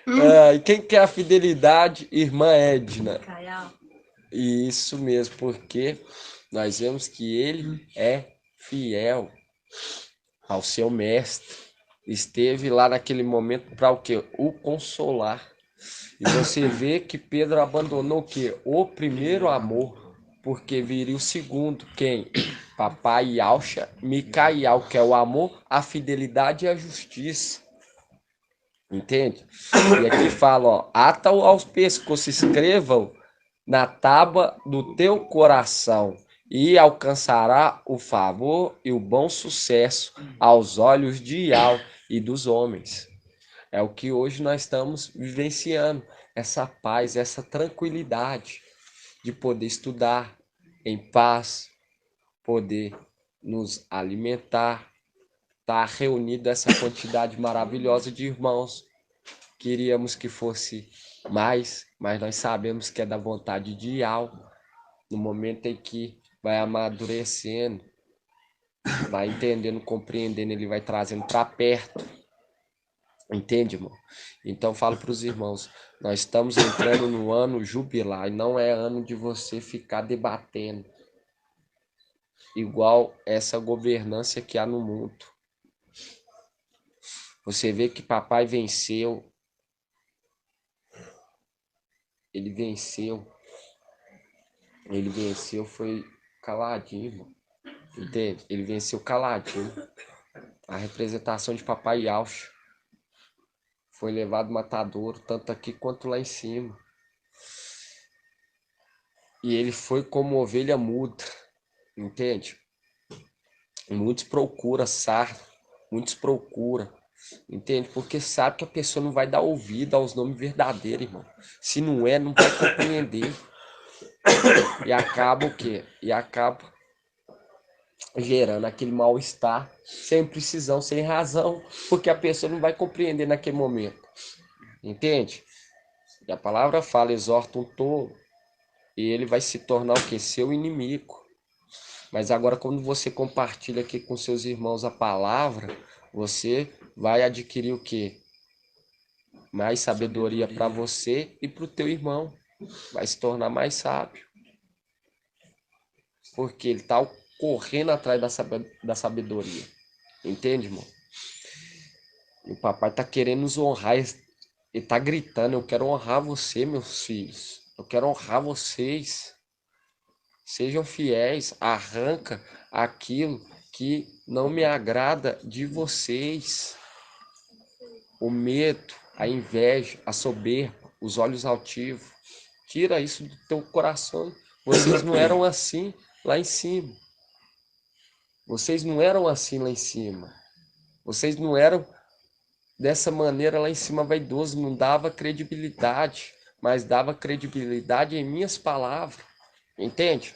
E quem que é a fidelidade, irmã Edna? Caial. Isso mesmo, porque nós vemos que ele é fiel ao seu mestre. Esteve lá naquele momento para o quê? O consolar. E você vê que Pedro abandonou o quê? O primeiro amor, porque viria o segundo. Quem? Papai Yaucha, Micaial, que é o amor, a fidelidade e a justiça. Entende? E aqui fala, ó, ata-o aos pescoços, escreva-o na tábua do teu coração e alcançará o favor e o bom sucesso aos olhos de Iau e dos homens. É o que hoje nós estamos vivenciando, essa paz, essa tranquilidade de poder estudar em paz, poder nos alimentar, estar reunido essa quantidade maravilhosa de irmãos. Queríamos que fosse mais, mas nós sabemos que é da vontade de Iau. No momento em que vai amadurecendo, vai entendendo, compreendendo, ele vai trazendo para perto. Entende, irmão? Então falo para os irmãos, nós estamos entrando no ano jubilar e não é ano de você ficar debatendo igual essa governância que há no mundo. Você vê que papai venceu, ele venceu. Ele venceu, foi caladinho, irmão. Entende? Ele venceu caladinho. A representação de Papai Yauch foi levado matadouro, tanto aqui quanto lá em cima. E ele foi como ovelha muda, entende? Muitos procuram sarna, muitos procuram, entende? Porque sabe que a pessoa não vai dar ouvido aos nomes verdadeiros, irmão. Se não é, não vai compreender. E acaba o quê? E acaba gerando aquele mal-estar, sem precisão, sem razão, porque a pessoa não vai compreender naquele momento. Entende? E a palavra fala, exorta um tolo, e ele vai se tornar o quê? Seu inimigo. Mas agora, quando você compartilha aqui com seus irmãos a palavra, você vai adquirir o quê? Mais sabedoria para você e para o teu irmão. Vai se tornar mais sábio. Porque ele está correndo atrás da sabedoria. Entende, irmão? E o papai está querendo nos honrar. Ele está gritando, eu quero honrar você, meus filhos. Eu quero honrar vocês. Sejam fiéis, arranca aquilo que não me agrada de vocês. O medo, a inveja, a soberba, os olhos altivos. Tira isso do teu coração. Vocês não eram assim lá em cima. Vocês não eram assim lá em cima. Vocês não eram dessa maneira lá em cima vaidoso. Não dava credibilidade, mas dava credibilidade em minhas palavras. Entende?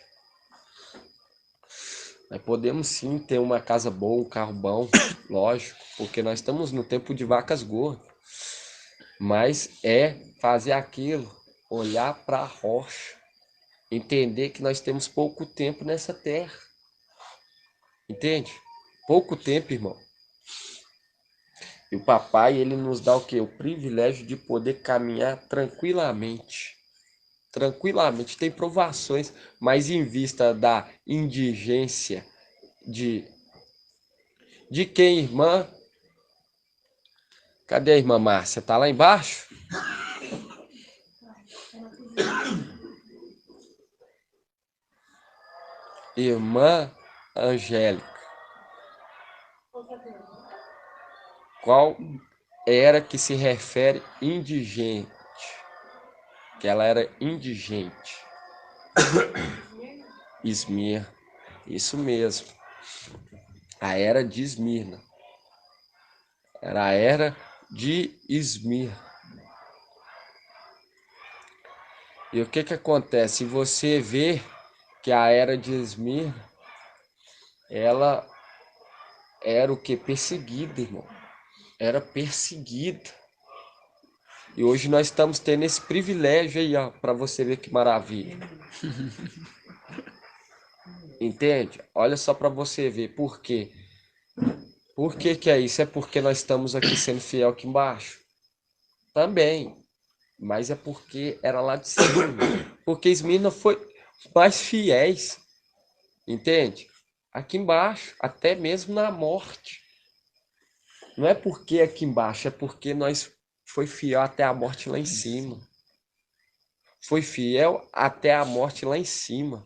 Nós podemos sim ter uma casa boa, um carro bom, lógico, porque nós estamos no tempo de vacas gordas. Mas é fazer aquilo, olhar para a rocha, entender que nós temos pouco tempo nessa terra. Entende? Pouco tempo, irmão. E o papai, ele nos dá o quê? O privilégio de poder caminhar tranquilamente. Tranquilamente, tem provações, mas em vista da indigência de quem, irmã? Cadê a irmã Márcia? Tá lá embaixo? Irmã Angélica. Qual era que se refere indigente? Que ela era indigente. Esmirna. Isso mesmo. A era de Esmirna. Era a era de Esmirna. E o que que acontece? Você vê que a era de Esmirna, ela era o que? Perseguida, irmão. Era perseguida. E hoje nós estamos tendo esse privilégio aí, ó, para você ver que maravilha. Entende? Olha só para você ver. Por quê? Por que que é isso? É porque nós estamos aqui sendo fiel aqui embaixo? Também. Mas é porque era lá de cima. Porque Esmirna foi mais fiéis. Entende? Aqui embaixo, até mesmo na morte. Não é porque aqui embaixo, é porque nós foi fiel até a morte lá em cima. Foi fiel até a morte lá em cima.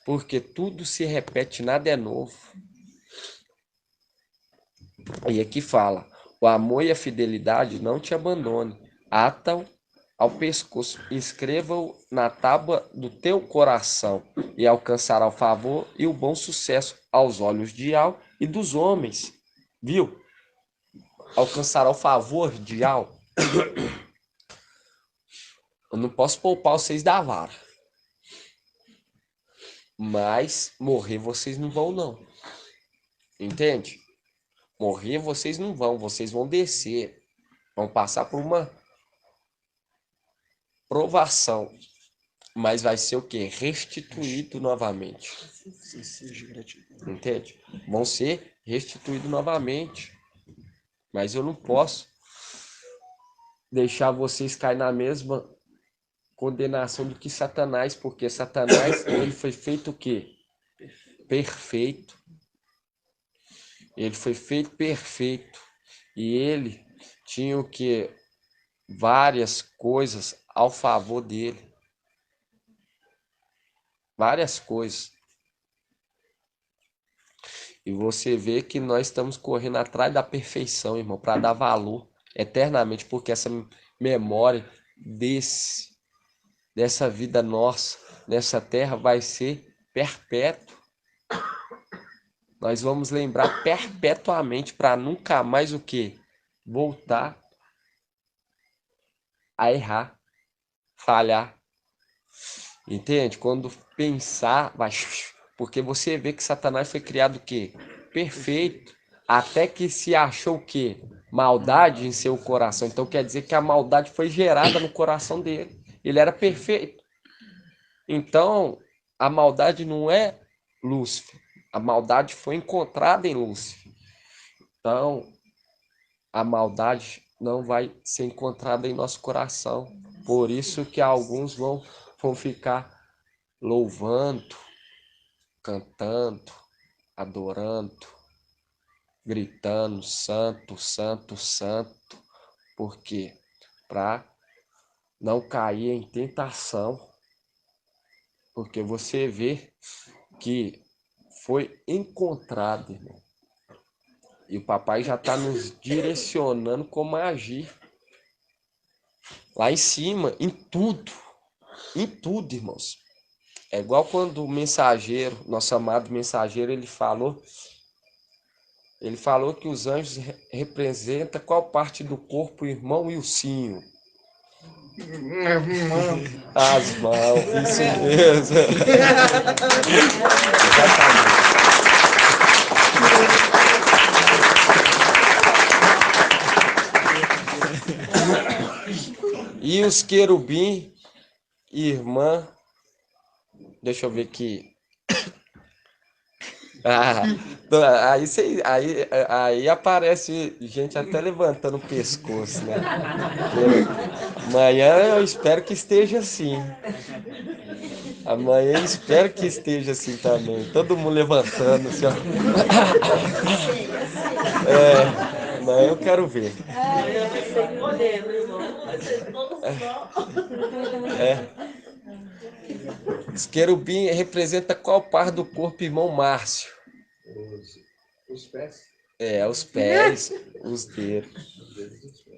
Porque tudo se repete, nada é novo. E aqui fala, o amor e a fidelidade não te abandone. Ata-o ao pescoço, escreva-o na tábua do teu coração, e alcançará o favor e o bom sucesso aos olhos de Al e dos homens. Viu? Alcançará o favor de Al. Eu não posso poupar vocês da vara. Mas morrer vocês não vão, não. Entende? Morrer vocês não vão. Vocês vão descer. Vão passar por uma provação. Mas vai ser o quê? Restituído novamente. Entende? Vão ser restituídos novamente. Mas eu não posso deixar vocês cair na mesma condenação do que Satanás, porque Satanás, ele foi feito o quê? Perfeito. Ele foi feito perfeito. E ele tinha o quê? Várias coisas ao favor dele. Várias coisas. E você vê que nós estamos correndo atrás da perfeição, irmão, para dar valor eternamente, porque essa memória dessa vida nossa, nessa terra, vai ser perpétua. Nós vamos lembrar perpetuamente para nunca mais o quê? Voltar a errar, falhar. Entende? Quando pensar, vai... Porque você vê que Satanás foi criado o quê? Perfeito. Até que se achou o quê? Maldade em seu coração. Então quer dizer que a maldade foi gerada no coração dele. Ele era perfeito. Então, a maldade não é Lúcifer. A maldade foi encontrada em Lúcifer. Então, a maldade não vai ser encontrada em nosso coração. Por isso que alguns vão ficar louvando, cantando, adorando, gritando, santo, santo, santo. Por quê? Para não cair em tentação. Porque você vê que foi encontrado, irmão. E o papai já está nos direcionando como agir. Lá em cima, em tudo, irmãos. É igual quando o mensageiro, nosso amado mensageiro, ele falou que os anjos representam qual parte do corpo, o irmão e o cinho. As mãos, isso mesmo. Exatamente. E os querubim, irmã, deixa eu ver aqui. Aí aparece gente até levantando o pescoço, né? Amanhã eu espero que esteja assim. Amanhã eu espero que esteja assim também. Todo mundo levantando, assim, ó. Amanhã eu quero ver. Os querubim representa qual parte do corpo, irmão Márcio? Os pés. Os pés, os dedos.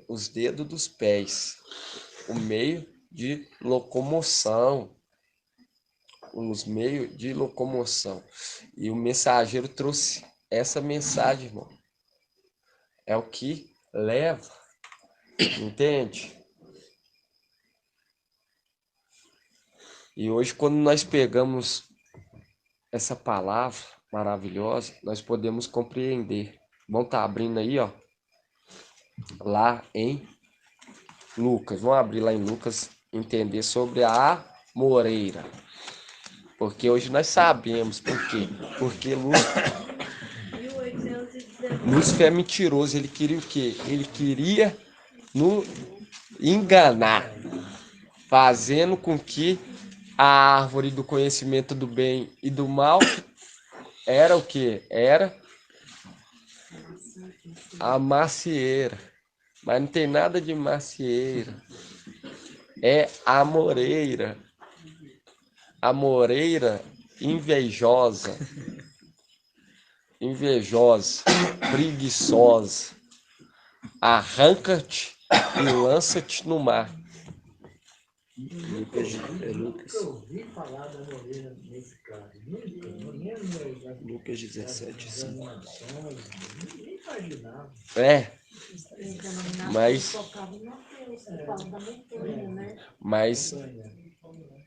Os dedos dos pés. O meio de locomoção. Os meios de locomoção. E o mensageiro trouxe essa mensagem, irmão. É o que leva. Entende? E hoje, quando nós pegamos essa palavra maravilhosa, nós podemos compreender. Vamos estar abrindo aí, ó. Lá em Lucas. Vamos abrir lá em Lucas, entender sobre a amoreira. Porque hoje nós sabemos por quê. Porque Lúcifer é mentiroso. Ele queria o quê? Ele queria nos enganar. Fazendo com que a árvore do conhecimento do bem e do mal era o quê? Era a macieira. Mas não tem nada de macieira. É a amoreira. A amoreira invejosa. Invejosa. Preguiçosa. Arranca-te e lança-te no mar. Lucas. Eu ouvi falar da Moreira nesse caso. Lucas 17, 5. Nem imaginava.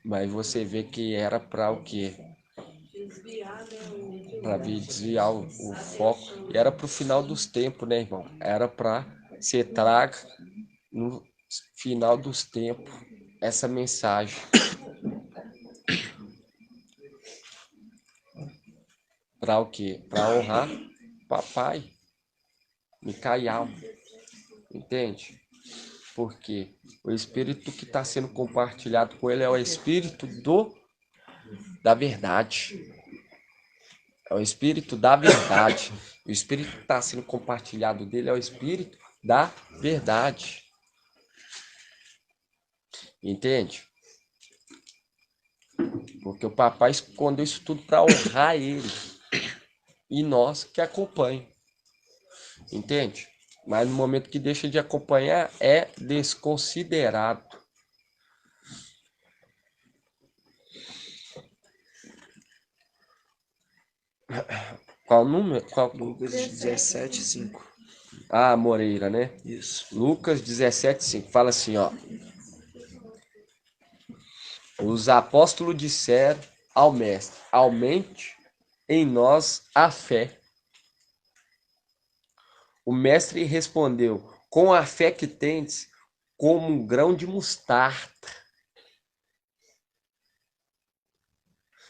Mas você vê que era para o quê? Para desviar o foco. E era para o final dos tempos, né, irmão? Era para ser traga no final dos tempos essa mensagem. Para o quê? Para honrar papai Micael. Entende? Porque o espírito que está sendo compartilhado com ele é o espírito da verdade. É o espírito da verdade. O espírito que está sendo compartilhado dele é o espírito da verdade. Entende? Porque o papai escondeu isso tudo para honrar ele. E nós que acompanham. Entende? Mas no momento que deixa de acompanhar, é desconsiderado. Qual número? Qual? Lucas 17:5. Ah, Moreira, né? Isso. Lucas 17:5. Fala assim, ó. Os apóstolos disseram ao mestre: aumente em nós a fé. O mestre respondeu: com a fé que tendes, como um grão de mostarda.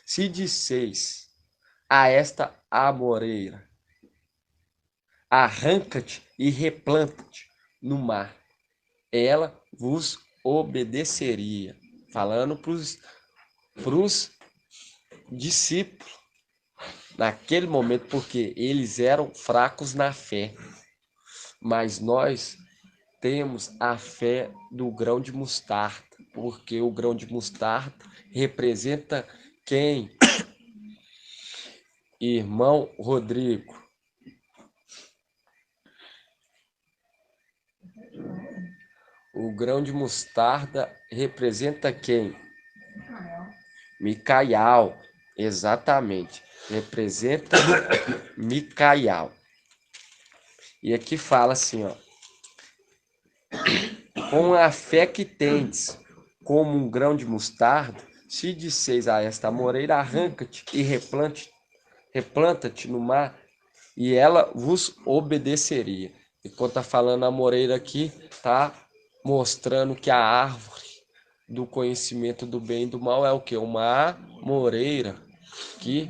Se disseis a esta amoreira: arranca-te e replanta-te no mar, ela vos obedeceria. Falando para os discípulos naquele momento, porque eles eram fracos na fé. Mas nós temos a fé do grão de mostarda, porque o grão de mostarda representa quem? Irmão Rodrigo. O grão de mostarda representa quem? Micael, exatamente. Representa Micael. E aqui fala assim, ó. Com a fé que tendes, como um grão de mostarda, se disseis a esta amoreira, arranca-te e replanta-te no mar, e ela vos obedeceria. E quando está falando a amoreira aqui, está mostrando que a árvore do conhecimento do bem e do mal é o quê? Uma amoreira que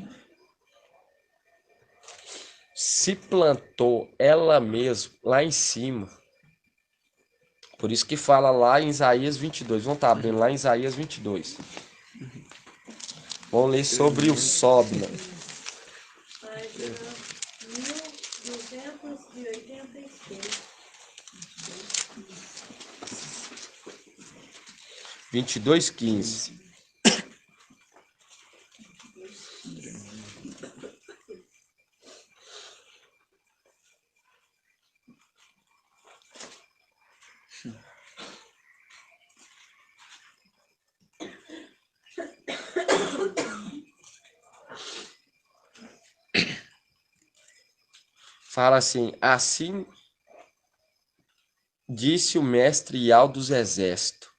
se plantou ela mesma lá em cima. Por isso que fala lá em Isaías 22. Vamos estar abrindo lá em Isaías 22. Vamos ler sobre o Sobna. Página 1286. 22:15. Fala assim: assim disse o mestre Ial dos exércitos: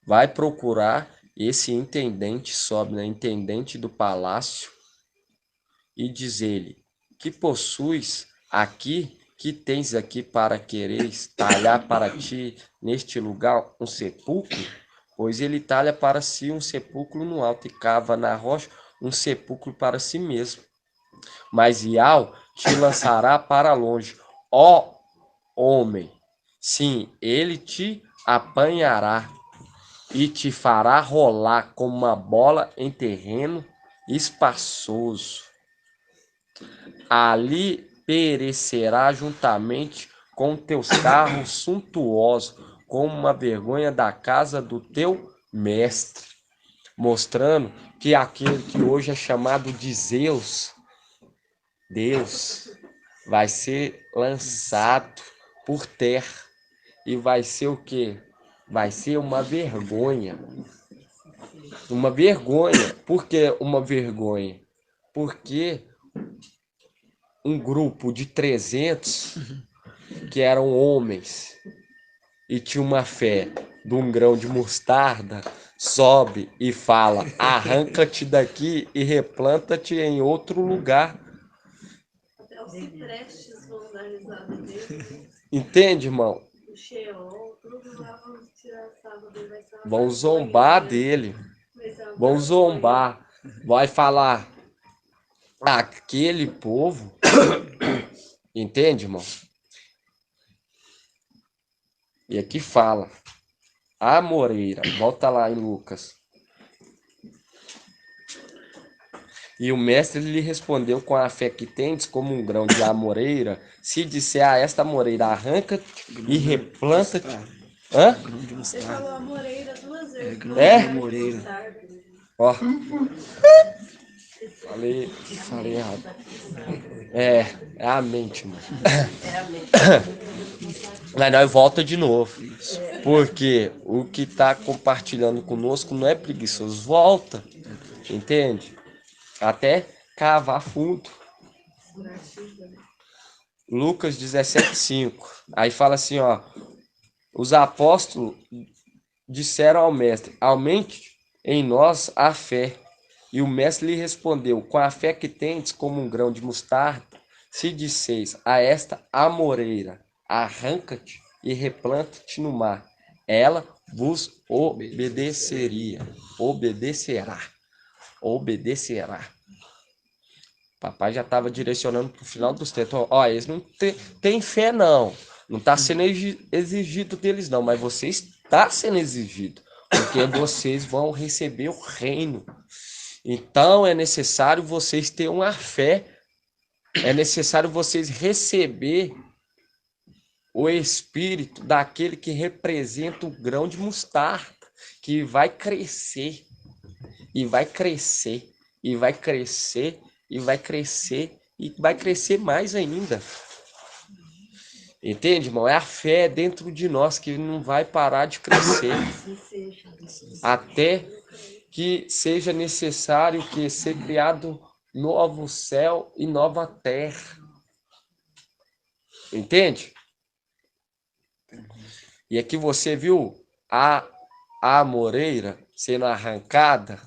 vai procurar esse intendente Sobna, intendente do palácio, e diz-lhe: que possuis aqui, que tens aqui para quereres talhar para ti neste lugar um sepulcro? Pois ele talha para si um sepulcro no alto e cava na rocha um sepulcro para si mesmo. Mas Ial te lançará para longe, ó homem. Sim, ele te apanhará e te fará rolar como uma bola em terreno espaçoso. Ali perecerá juntamente com teus carros suntuosos, como uma vergonha da casa do teu mestre. Mostrando que aquele que hoje é chamado de Zeus, Deus, vai ser lançado por terra. E vai ser o quê? Vai ser uma vergonha. Uma vergonha. Por que uma vergonha? Porque um grupo de 300 que eram homens e tinha uma fé de um grão de mostarda, sobe e fala: arranca-te daqui e replanta-te em outro lugar. Até os ciprestes vão dar risada dele. Entende, irmão? O Sheol, tudo lá vão tirar sábado. Vai ser uma Vão zombar dele. Vão zombar. Vai falar: aquele povo. Entende, irmão? E aqui fala: a moreira. Volta lá em Lucas. E o mestre lhe respondeu: com a fé que tendes, como um grão de amoreira, se disser a esta amoreira, arranca-te e replanta-te Hã? Grão de Você mostarda. falou amoreira 2 vezes. Grão É? de amoreira. Ó. Falei errado. É a mente, mano. Mas nós volta de novo. Porque o que tá compartilhando conosco não é preguiçoso. Volta. Entende? Até cavar fundo. Lucas 17:5. Aí fala assim, ó. Os apóstolos disseram ao mestre: aumente em nós a fé. E o mestre lhe respondeu: com a fé que tendes como um grão de mostarda, se disseis a esta amoreira, arranca-te e replanta-te no mar, ela vos obedecerá. Papai já estava direcionando para o final dos textos. Ó, eles não têm fé, não. Não está sendo exigido deles, não. Mas você está sendo exigido. Porque vocês vão receber o reino. Então é necessário vocês terem uma fé. É necessário vocês receber o espírito daquele que representa o grão de mostarda. Que vai crescer. E vai crescer. E vai crescer. E vai crescer, e vai crescer mais ainda. Entende, irmão? É a fé dentro de nós que não vai parar de crescer. Até que seja necessário que ser criado novo céu e nova terra. Entende? E aqui você viu a amoreira sendo arrancada.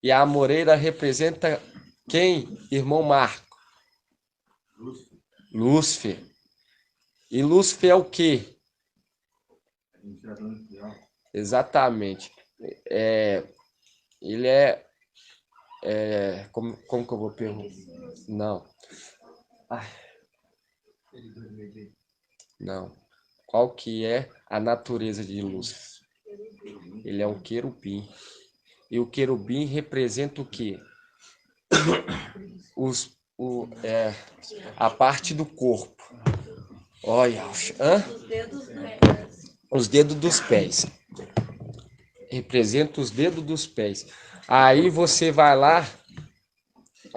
E a amoreira representa quem, irmão Marco? Lúcifer. E Lúcifer é o quê? Exatamente. Ele como que eu vou perguntar? Não. Não. Qual que é a natureza de Lúcifer? Ele é um querubim. E o querubim representa o quê? A parte do corpo. Olha, os dedos dos pés. Representa os dedos dos pés. Aí você vai lá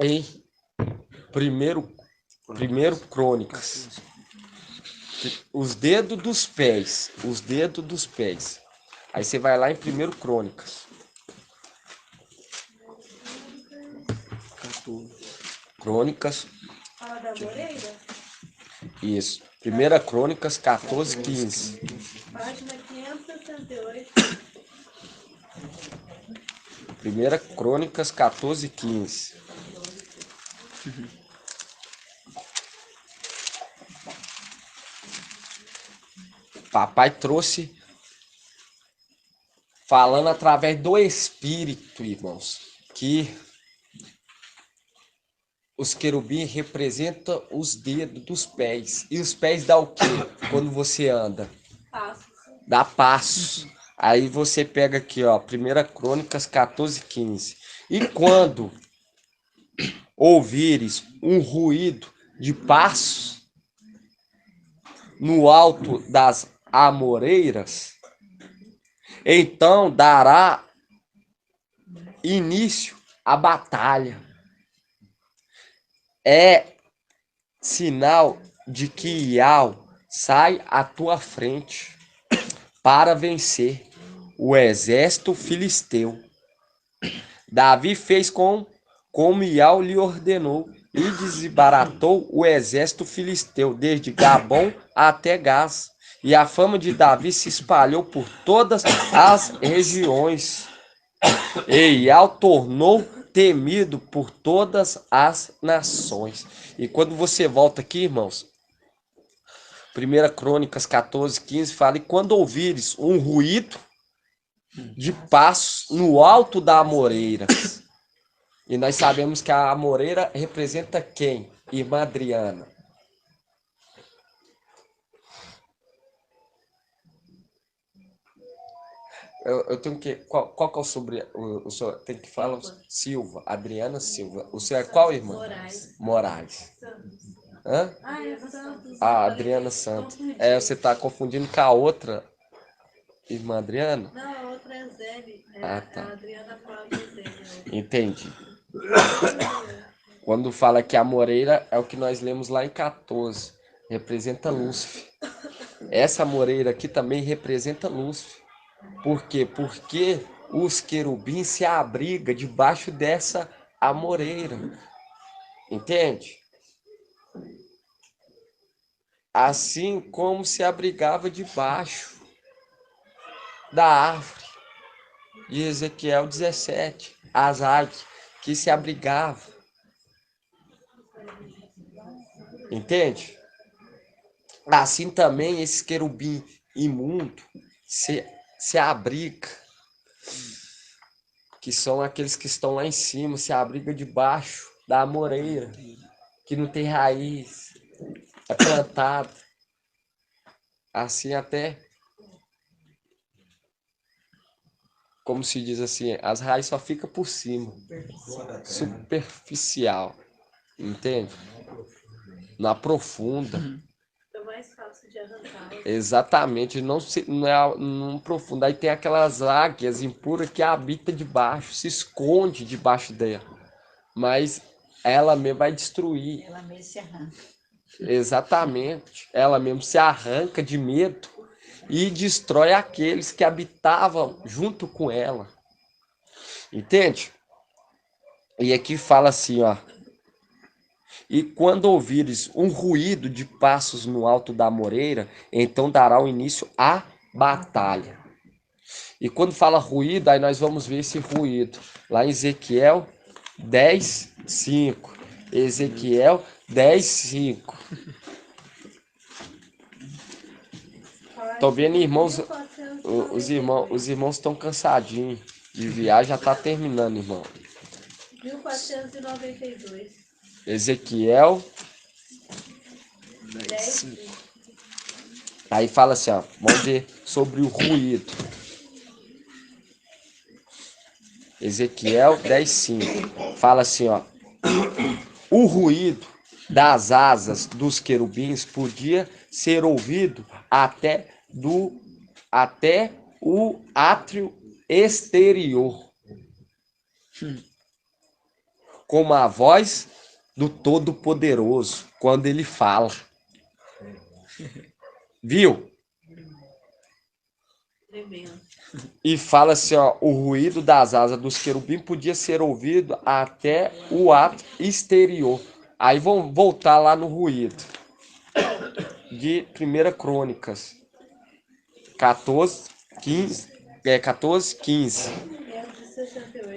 em primeiro Crônicas. Os dedos dos pés. Os dedos dos pés. Aí você vai lá em 1 Crônicas. Crônicas. Fala da amoreira? Isso. 1 Crônicas 14:15. Página 568. 1 Crônicas 14:15. Papai trouxe falando através do Espírito, irmãos, que os querubins representam os dedos dos pés. E os pés dá o quê quando você anda? Passo. Dá passos. Aí você pega aqui, ó, 1 Crônicas 14:15. E quando ouvires um ruído de passos no alto das amoreiras, então dará início à batalha. É sinal de que Iau sai à tua frente para vencer o exército filisteu. Davi fez como Iau lhe ordenou e desbaratou o exército filisteu desde Gabom até Gás. E a fama de Davi se espalhou por todas as regiões. E Iau tornou temido por todas as nações. E quando você volta aqui, irmãos, 1 Crônicas 14:15 fala: e quando ouvires um ruído de passos no alto da amoreira. E nós sabemos que a amoreira representa quem? Irmã Adriana. Eu tenho que. Qual que é o sobrenome? O senhor tem que falar? Silva. Adriana Silva. O senhor é qual, irmã? Moraes. Moraes. Hã? Ah, é Santos. A Adriana Santos. É, você tá confundindo com a outra irmã Adriana? Não, a outra é Zene. Ah, tá. A Adriana Flávia Zene. Entendi. Quando fala que a moreira é o que nós lemos lá em 14, representa Lúcifer. Essa moreira aqui também representa Lúcifer. Por quê? Porque os querubins se abrigam debaixo dessa amoreira. Entende? Assim como se abrigava debaixo da árvore de Ezequiel 17, as águias que se abrigavam. Entende? Assim também esse querubim imundo se abriga, que são aqueles que estão lá em cima, se abriga debaixo da amoreira, que não tem raiz, é plantado. Assim até, como se diz assim, as raízes só ficam por cima, superficial, entende? Não aprofunda. É mais fácil de arrancar. Exatamente, não aprofunda. Aí tem aquelas águias impuras que habitam debaixo, se esconde debaixo dela. Mas ela mesmo vai destruir. Ela mesmo se arranca. Exatamente. Ela mesmo se arranca de medo e destrói aqueles que habitavam junto com ela. Entende? E aqui fala assim, ó. E quando ouvires um ruído de passos no alto da moreira, então dará o início à batalha. E quando fala ruído, aí nós vamos ver esse ruído. Lá em Ezequiel 10, 5. Ezequiel 10, 5. Tô vendo, irmãos, os irmãos estão cansadinhos de viagem, já tá terminando, irmão. 1492. Ezequiel 10. 5. Aí fala assim, ó, vamos ver sobre o ruído. Ezequiel 10, 5. Fala assim, ó. O ruído das asas dos querubins podia ser ouvido até o átrio exterior, como a voz do Todo-Poderoso quando ele fala. Viu? Tremendo. E fala assim, ó, o ruído das asas dos querubins podia ser ouvido até o átrio exterior. Aí vamos voltar lá no ruído de 1 Crônicas 14, 15.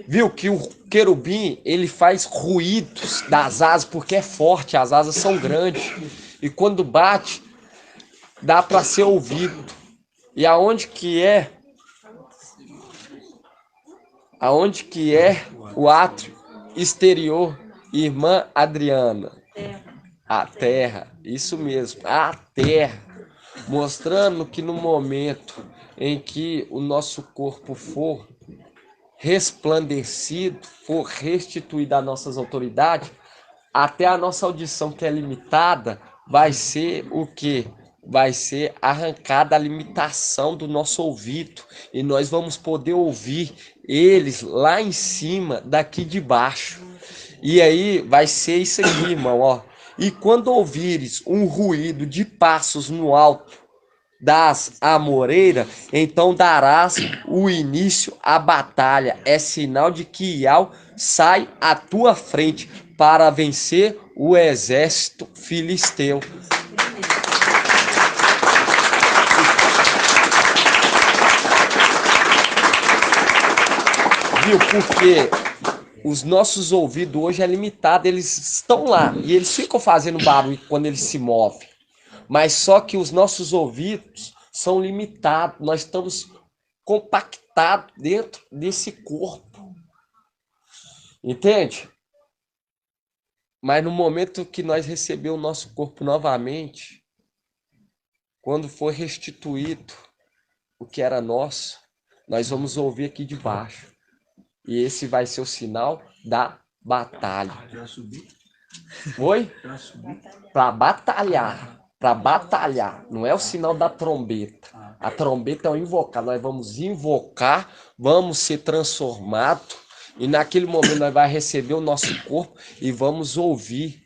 Viu que o querubim, ele faz ruídos das asas porque é forte, as asas são grandes. E quando bate, dá para ser ouvido. E aonde que é o átrio exterior, irmã Adriana? A terra, isso mesmo, a terra. Mostrando que no momento em que o nosso corpo for resplandecido, for restituído às nossas autoridades, até a nossa audição, que é limitada, vai ser o quê? Vai ser arrancada a limitação do nosso ouvido. E nós vamos poder ouvir eles lá em cima, daqui de baixo. E aí vai ser isso aqui, irmão, ó. E quando ouvires um ruído de passos no alto das amoreiras, então darás o início à batalha. É sinal de que Iau sai à tua frente para vencer o exército filisteu. Viu? Porque os nossos ouvidos hoje é limitado, eles estão lá e eles ficam fazendo barulho quando eles se movem. Mas só que os nossos ouvidos são limitados, nós estamos compactados dentro desse corpo. Entende? Mas no momento que nós recebemos o nosso corpo novamente, quando for restituído o que era nosso, nós vamos ouvir aqui de baixo. E esse vai ser o sinal da batalha. Oi? Pra subir. Para batalhar. Para batalhar. Não é o sinal da trombeta. A trombeta é o invocar. Nós vamos invocar, vamos ser transformados. E naquele momento nós vamos receber o nosso corpo e vamos ouvir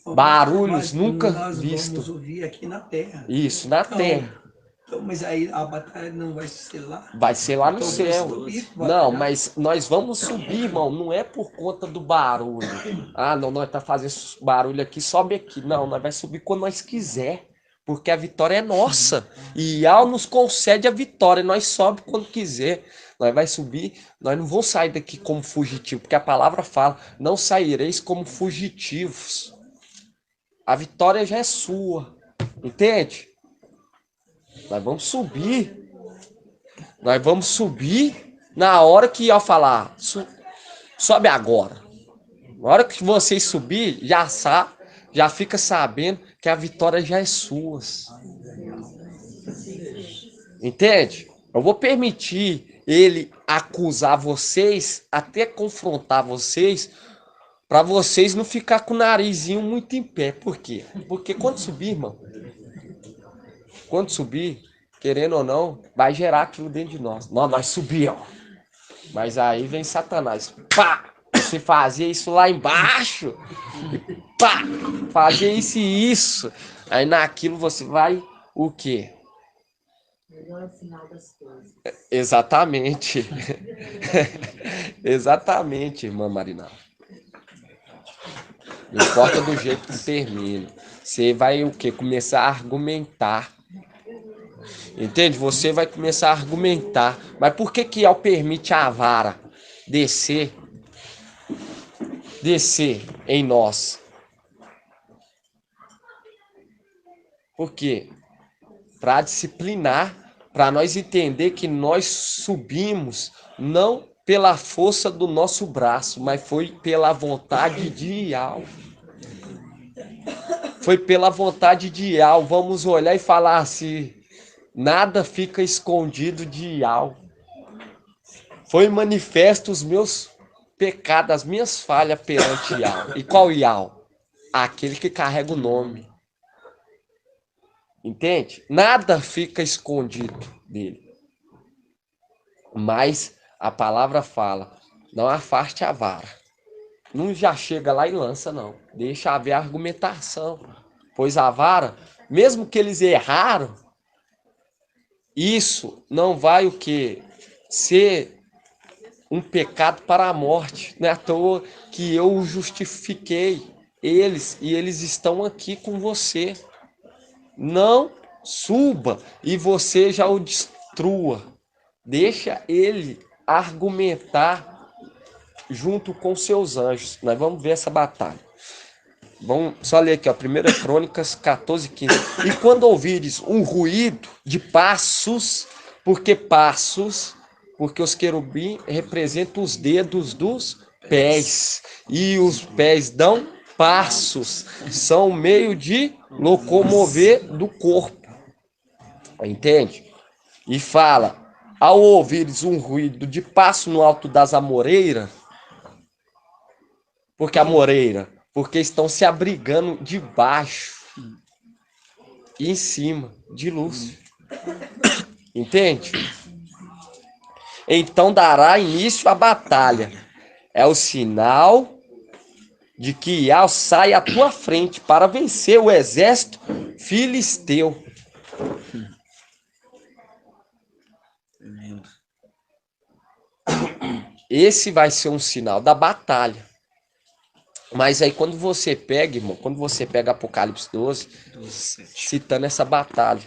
barulhos nunca nós vistos. vamos ouvir aqui na Terra. Isso, na Então, terra. Então, mas aí a batalha não vai ser lá? Vai ser lá no Então, céu. subir, Não, batalhar. mas nós vamos subir, irmão. Não é por conta do barulho. Ah, não, nós tá fazendo barulho aqui, sobe aqui. Não, nós vai subir quando nós quiser. Porque a vitória é nossa. E Yah nos concede a vitória. Nós sobe quando quiser. Nós vai subir. Nós não vamos sair daqui como fugitivos. Porque a palavra fala, não saireis como fugitivos. A vitória já é sua. Entende? Nós vamos subir. Nós vamos subir na hora que Yah falar, sobe agora. Na hora que vocês subir, já fica sabendo que a vitória já é sua. Entende? Eu vou permitir ele acusar vocês, até confrontar vocês, para vocês não ficar com o narizinho muito em pé. Por quê? Porque quando subir, irmão, quando subir, querendo ou não, vai gerar aquilo dentro de nós. Nós subimos. Mas aí vem Satanás. Pá! Você fazia isso lá embaixo. Pá! Fazia isso e isso. Aí naquilo você vai o quê? Melhor sinal das coisas. Exatamente. Exatamente, irmã Marina. Não importa do jeito que termina. Você vai o quê? Começar a argumentar. Entende? Você vai começar a argumentar. Mas por que Yah permite a vara descer em nós? Por quê? Para disciplinar, para nós entender que nós subimos não pela força do nosso braço, mas foi pela vontade de Yah. Foi pela vontade de Yah. Vamos olhar e falar assim, nada fica escondido de Yah. Foi manifesto os meus pecados, as minhas falhas perante Yah. E qual Yah? Aquele que carrega o nome. Entende? Nada fica escondido dele. Mas a palavra fala, não afaste a vara. Não já chega lá e lança, não. Deixa haver argumentação. Pois a vara, mesmo que eles erraram, isso não vai o quê? Ser um pecado para a morte. Não é à toa que eu justifiquei eles e eles estão aqui com você. Não suba e você já o destrua. Deixa ele argumentar junto com seus anjos. Nós vamos ver essa batalha. Vamos só ler aqui, ó, 1 Crônicas 14:15. E quando ouvires um ruído de passos, porque os querubins representam os dedos dos pés, e os pés dão passos, são o meio de locomover do corpo. Entende? E fala, ao ouvires um ruído de passo no alto das amoreiras, porque estão se abrigando debaixo e em cima de Lúcifer. Entende? Então dará início à batalha. É o sinal de que Yah sai à tua frente para vencer o exército filisteu. Esse vai ser um sinal da batalha. Mas aí quando você pega, irmão, quando você pega Apocalipse 12, citando essa batalha.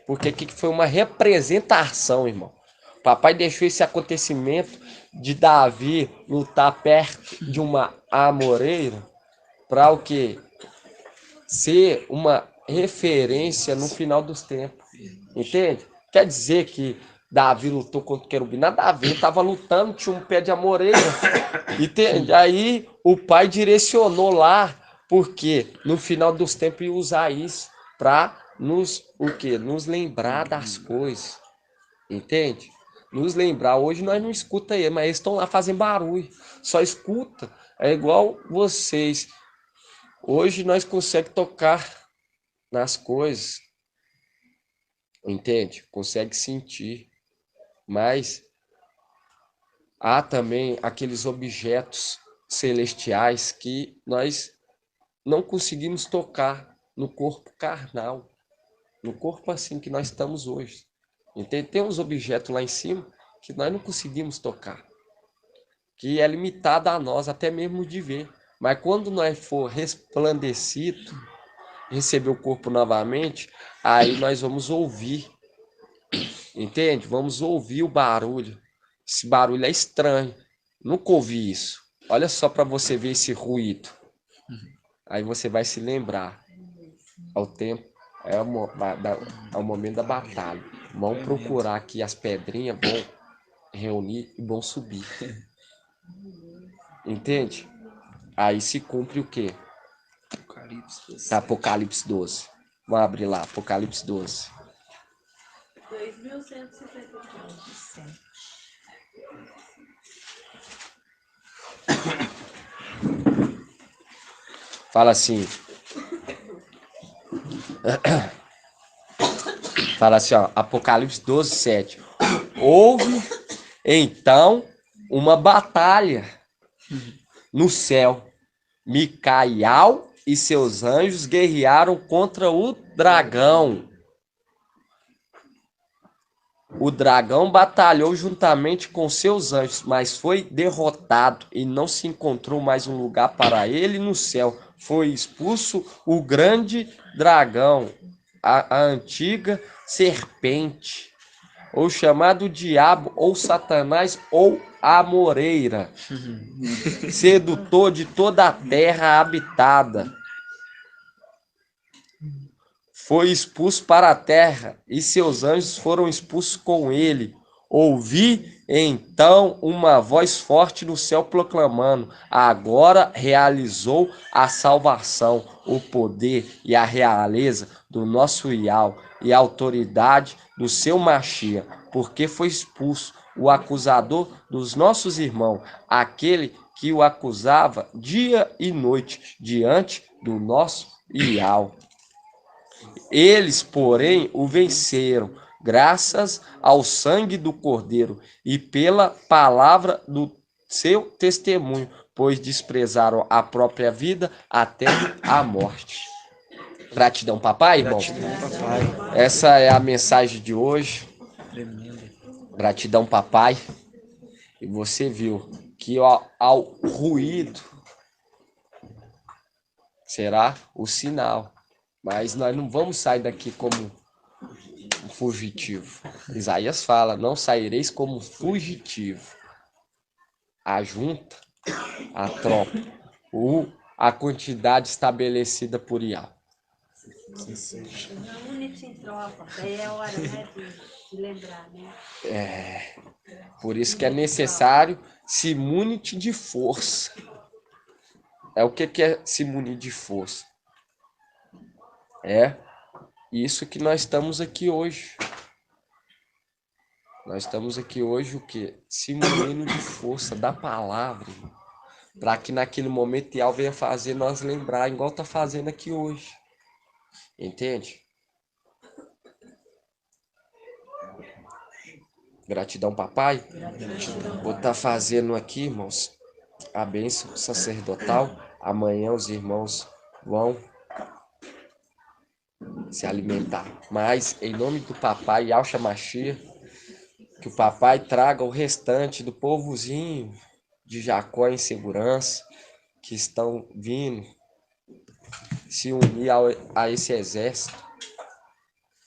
Porque que foi uma representação, irmão. O papai deixou esse acontecimento de Davi lutar perto de uma amoreira para o quê? Ser uma referência no final dos tempos. Entende? Quer dizer que Davi lutou contra o querubim. Nada a ver, estava lutando, tinha um pé de amoreira. Entende? Aí o pai direcionou lá, porque no final dos tempos ia usar isso para nos lembrar das coisas. Entende? Nos lembrar. Hoje nós não escuta ele, mas eles estão lá fazendo barulho. Só escuta. É igual vocês Hoje nós conseguimos tocar nas coisas, entende? Consegue sentir, mas há também aqueles objetos celestiais que nós não conseguimos tocar no corpo carnal, no corpo assim que nós estamos hoje. Entende? Tem uns objetos lá em cima que nós não conseguimos tocar, que é limitado a nós até mesmo de ver. Mas quando nós for resplandecido, receber o corpo novamente, aí nós vamos ouvir, entende? Vamos ouvir o barulho. Esse barulho é estranho. Nunca ouvi isso. Olha só para você ver esse ruído. Aí você vai se lembrar. Ao tempo, é o momento da batalha. Vão procurar aqui as pedrinhas, vão reunir e vão subir. Entende? Aí se cumpre o quê? Apocalipse 12. Vamos abrir lá, Apocalipse 12. 2157. Fala assim. Fala assim, ó, Apocalipse 12, 7. Houve, então, uma batalha no céu. Micael e seus anjos guerrearam contra o dragão. O dragão batalhou juntamente com seus anjos, mas foi derrotado e não se encontrou mais um lugar para ele no céu. Foi expulso o grande dragão, a antiga serpente, ou chamado diabo, ou Satanás, ou a moreira, sedutor de toda a terra habitada. Foi expulso para a terra, e seus anjos foram expulsos com ele. Ouvi então uma voz forte no céu proclamando: agora realizou a salvação, o poder e a realeza do nosso Iau e a autoridade do seu Machia, porque foi expulso o acusador dos nossos irmãos, aquele que o acusava dia e noite diante do nosso Iau. Eles, porém, o venceram, graças ao sangue do Cordeiro e pela palavra do seu testemunho, pois desprezaram a própria vida até a morte. Gratidão, papai, irmão. Gratidão, papai. Essa é a mensagem de hoje. Tremendo. Gratidão, papai. E você viu que ao ruído será o sinal. Mas nós não vamos sair daqui como fugitivo. Isaías fala: não saireis como fugitivo. A junta, a tropa, a quantidade estabelecida por Iau. Não une-se em tropa, daí é hora, né, de lembrar, né? Por isso que é necessário se munir de força. É o que é se munir de força? É isso que nós estamos aqui hoje. Nós estamos aqui hoje o quê? Se munindo de força da palavra, para que naquele momento Iau venha fazer nós lembrar, igual está fazendo aqui hoje. Entende? Gratidão, papai. Vou estar fazendo aqui, irmãos, a bênção sacerdotal. Amanhã os irmãos vão se alimentar. Mas, em nome do papai Yahshua Mashiach, que o papai traga o restante do povozinho de Jacó em segurança, que estão vindo se unir a esse exército,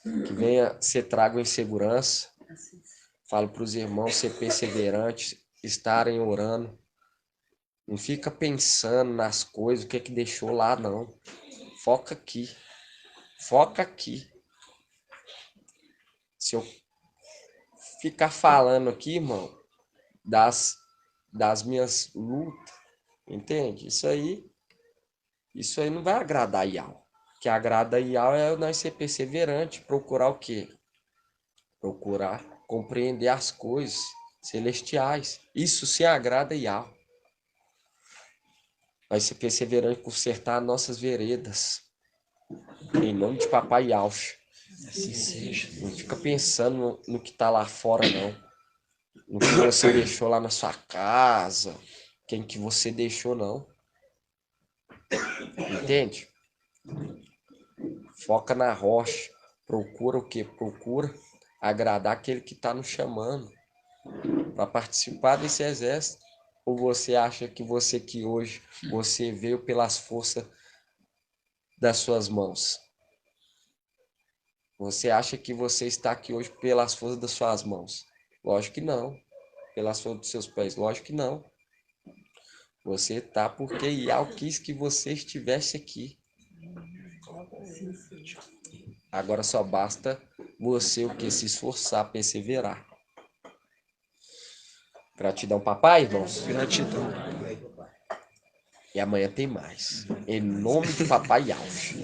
que venha ser trago em segurança. Falo para os irmãos ser perseverantes, estarem orando. Não fica pensando nas coisas, o que é que deixou lá, não. Foca aqui. Foca aqui. Se eu ficar falando aqui, irmão, das minhas lutas, entende? Isso aí não vai agradar a Iau. O que agrada a Iau é nós ser perseverante, procurar o quê? Procurar compreender as coisas celestiais. Isso se agrada a Iau. vai ser perseverante em consertar nossas veredas. Em nome de Papai Yaucha. Assim seja. Não fica pensando no que tá lá fora, não. No que você deixou lá na sua casa. Quem que você deixou, não. Entende? Foca na rocha. Procura o quê? Procura agradar aquele que tá nos chamando para participar desse exército. Ou você acha que hoje você veio pelas forças das suas mãos? Você acha que você está aqui hoje pelas forças das suas mãos? Lógico que não. Pelas forças dos seus pés? Lógico que não. Você está porque Iau quis que você estivesse aqui. Agora só basta você o que? Se esforçar, perseverar. Gratidão, papai, irmãos. Gratidão. E amanhã tem mais. Em nome de Papai Yaucha.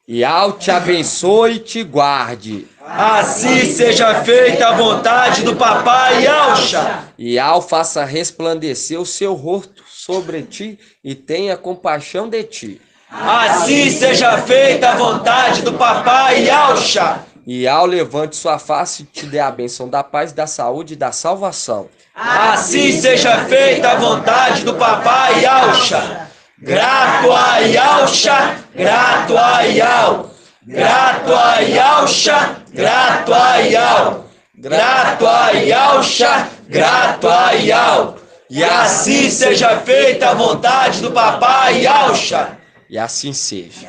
Iau te abençoe e te guarde. Assim seja feita a vontade do Papai Yaucha. Iau faça resplandecer o seu rosto sobre ti e tenha compaixão de ti. Assim seja feita a vontade do Papai Yaucha. Iau levante sua face e te dê a bênção da paz, da saúde e da salvação. Assim seja feita a vontade do Papai Yaucha. Grato a Yaucha, grato a Iau. Grato a Yaucha, grato a Iau. Grato a Yaucha, grato a Iau. E assim seja feita a vontade do Papai Yaucha. E assim seja.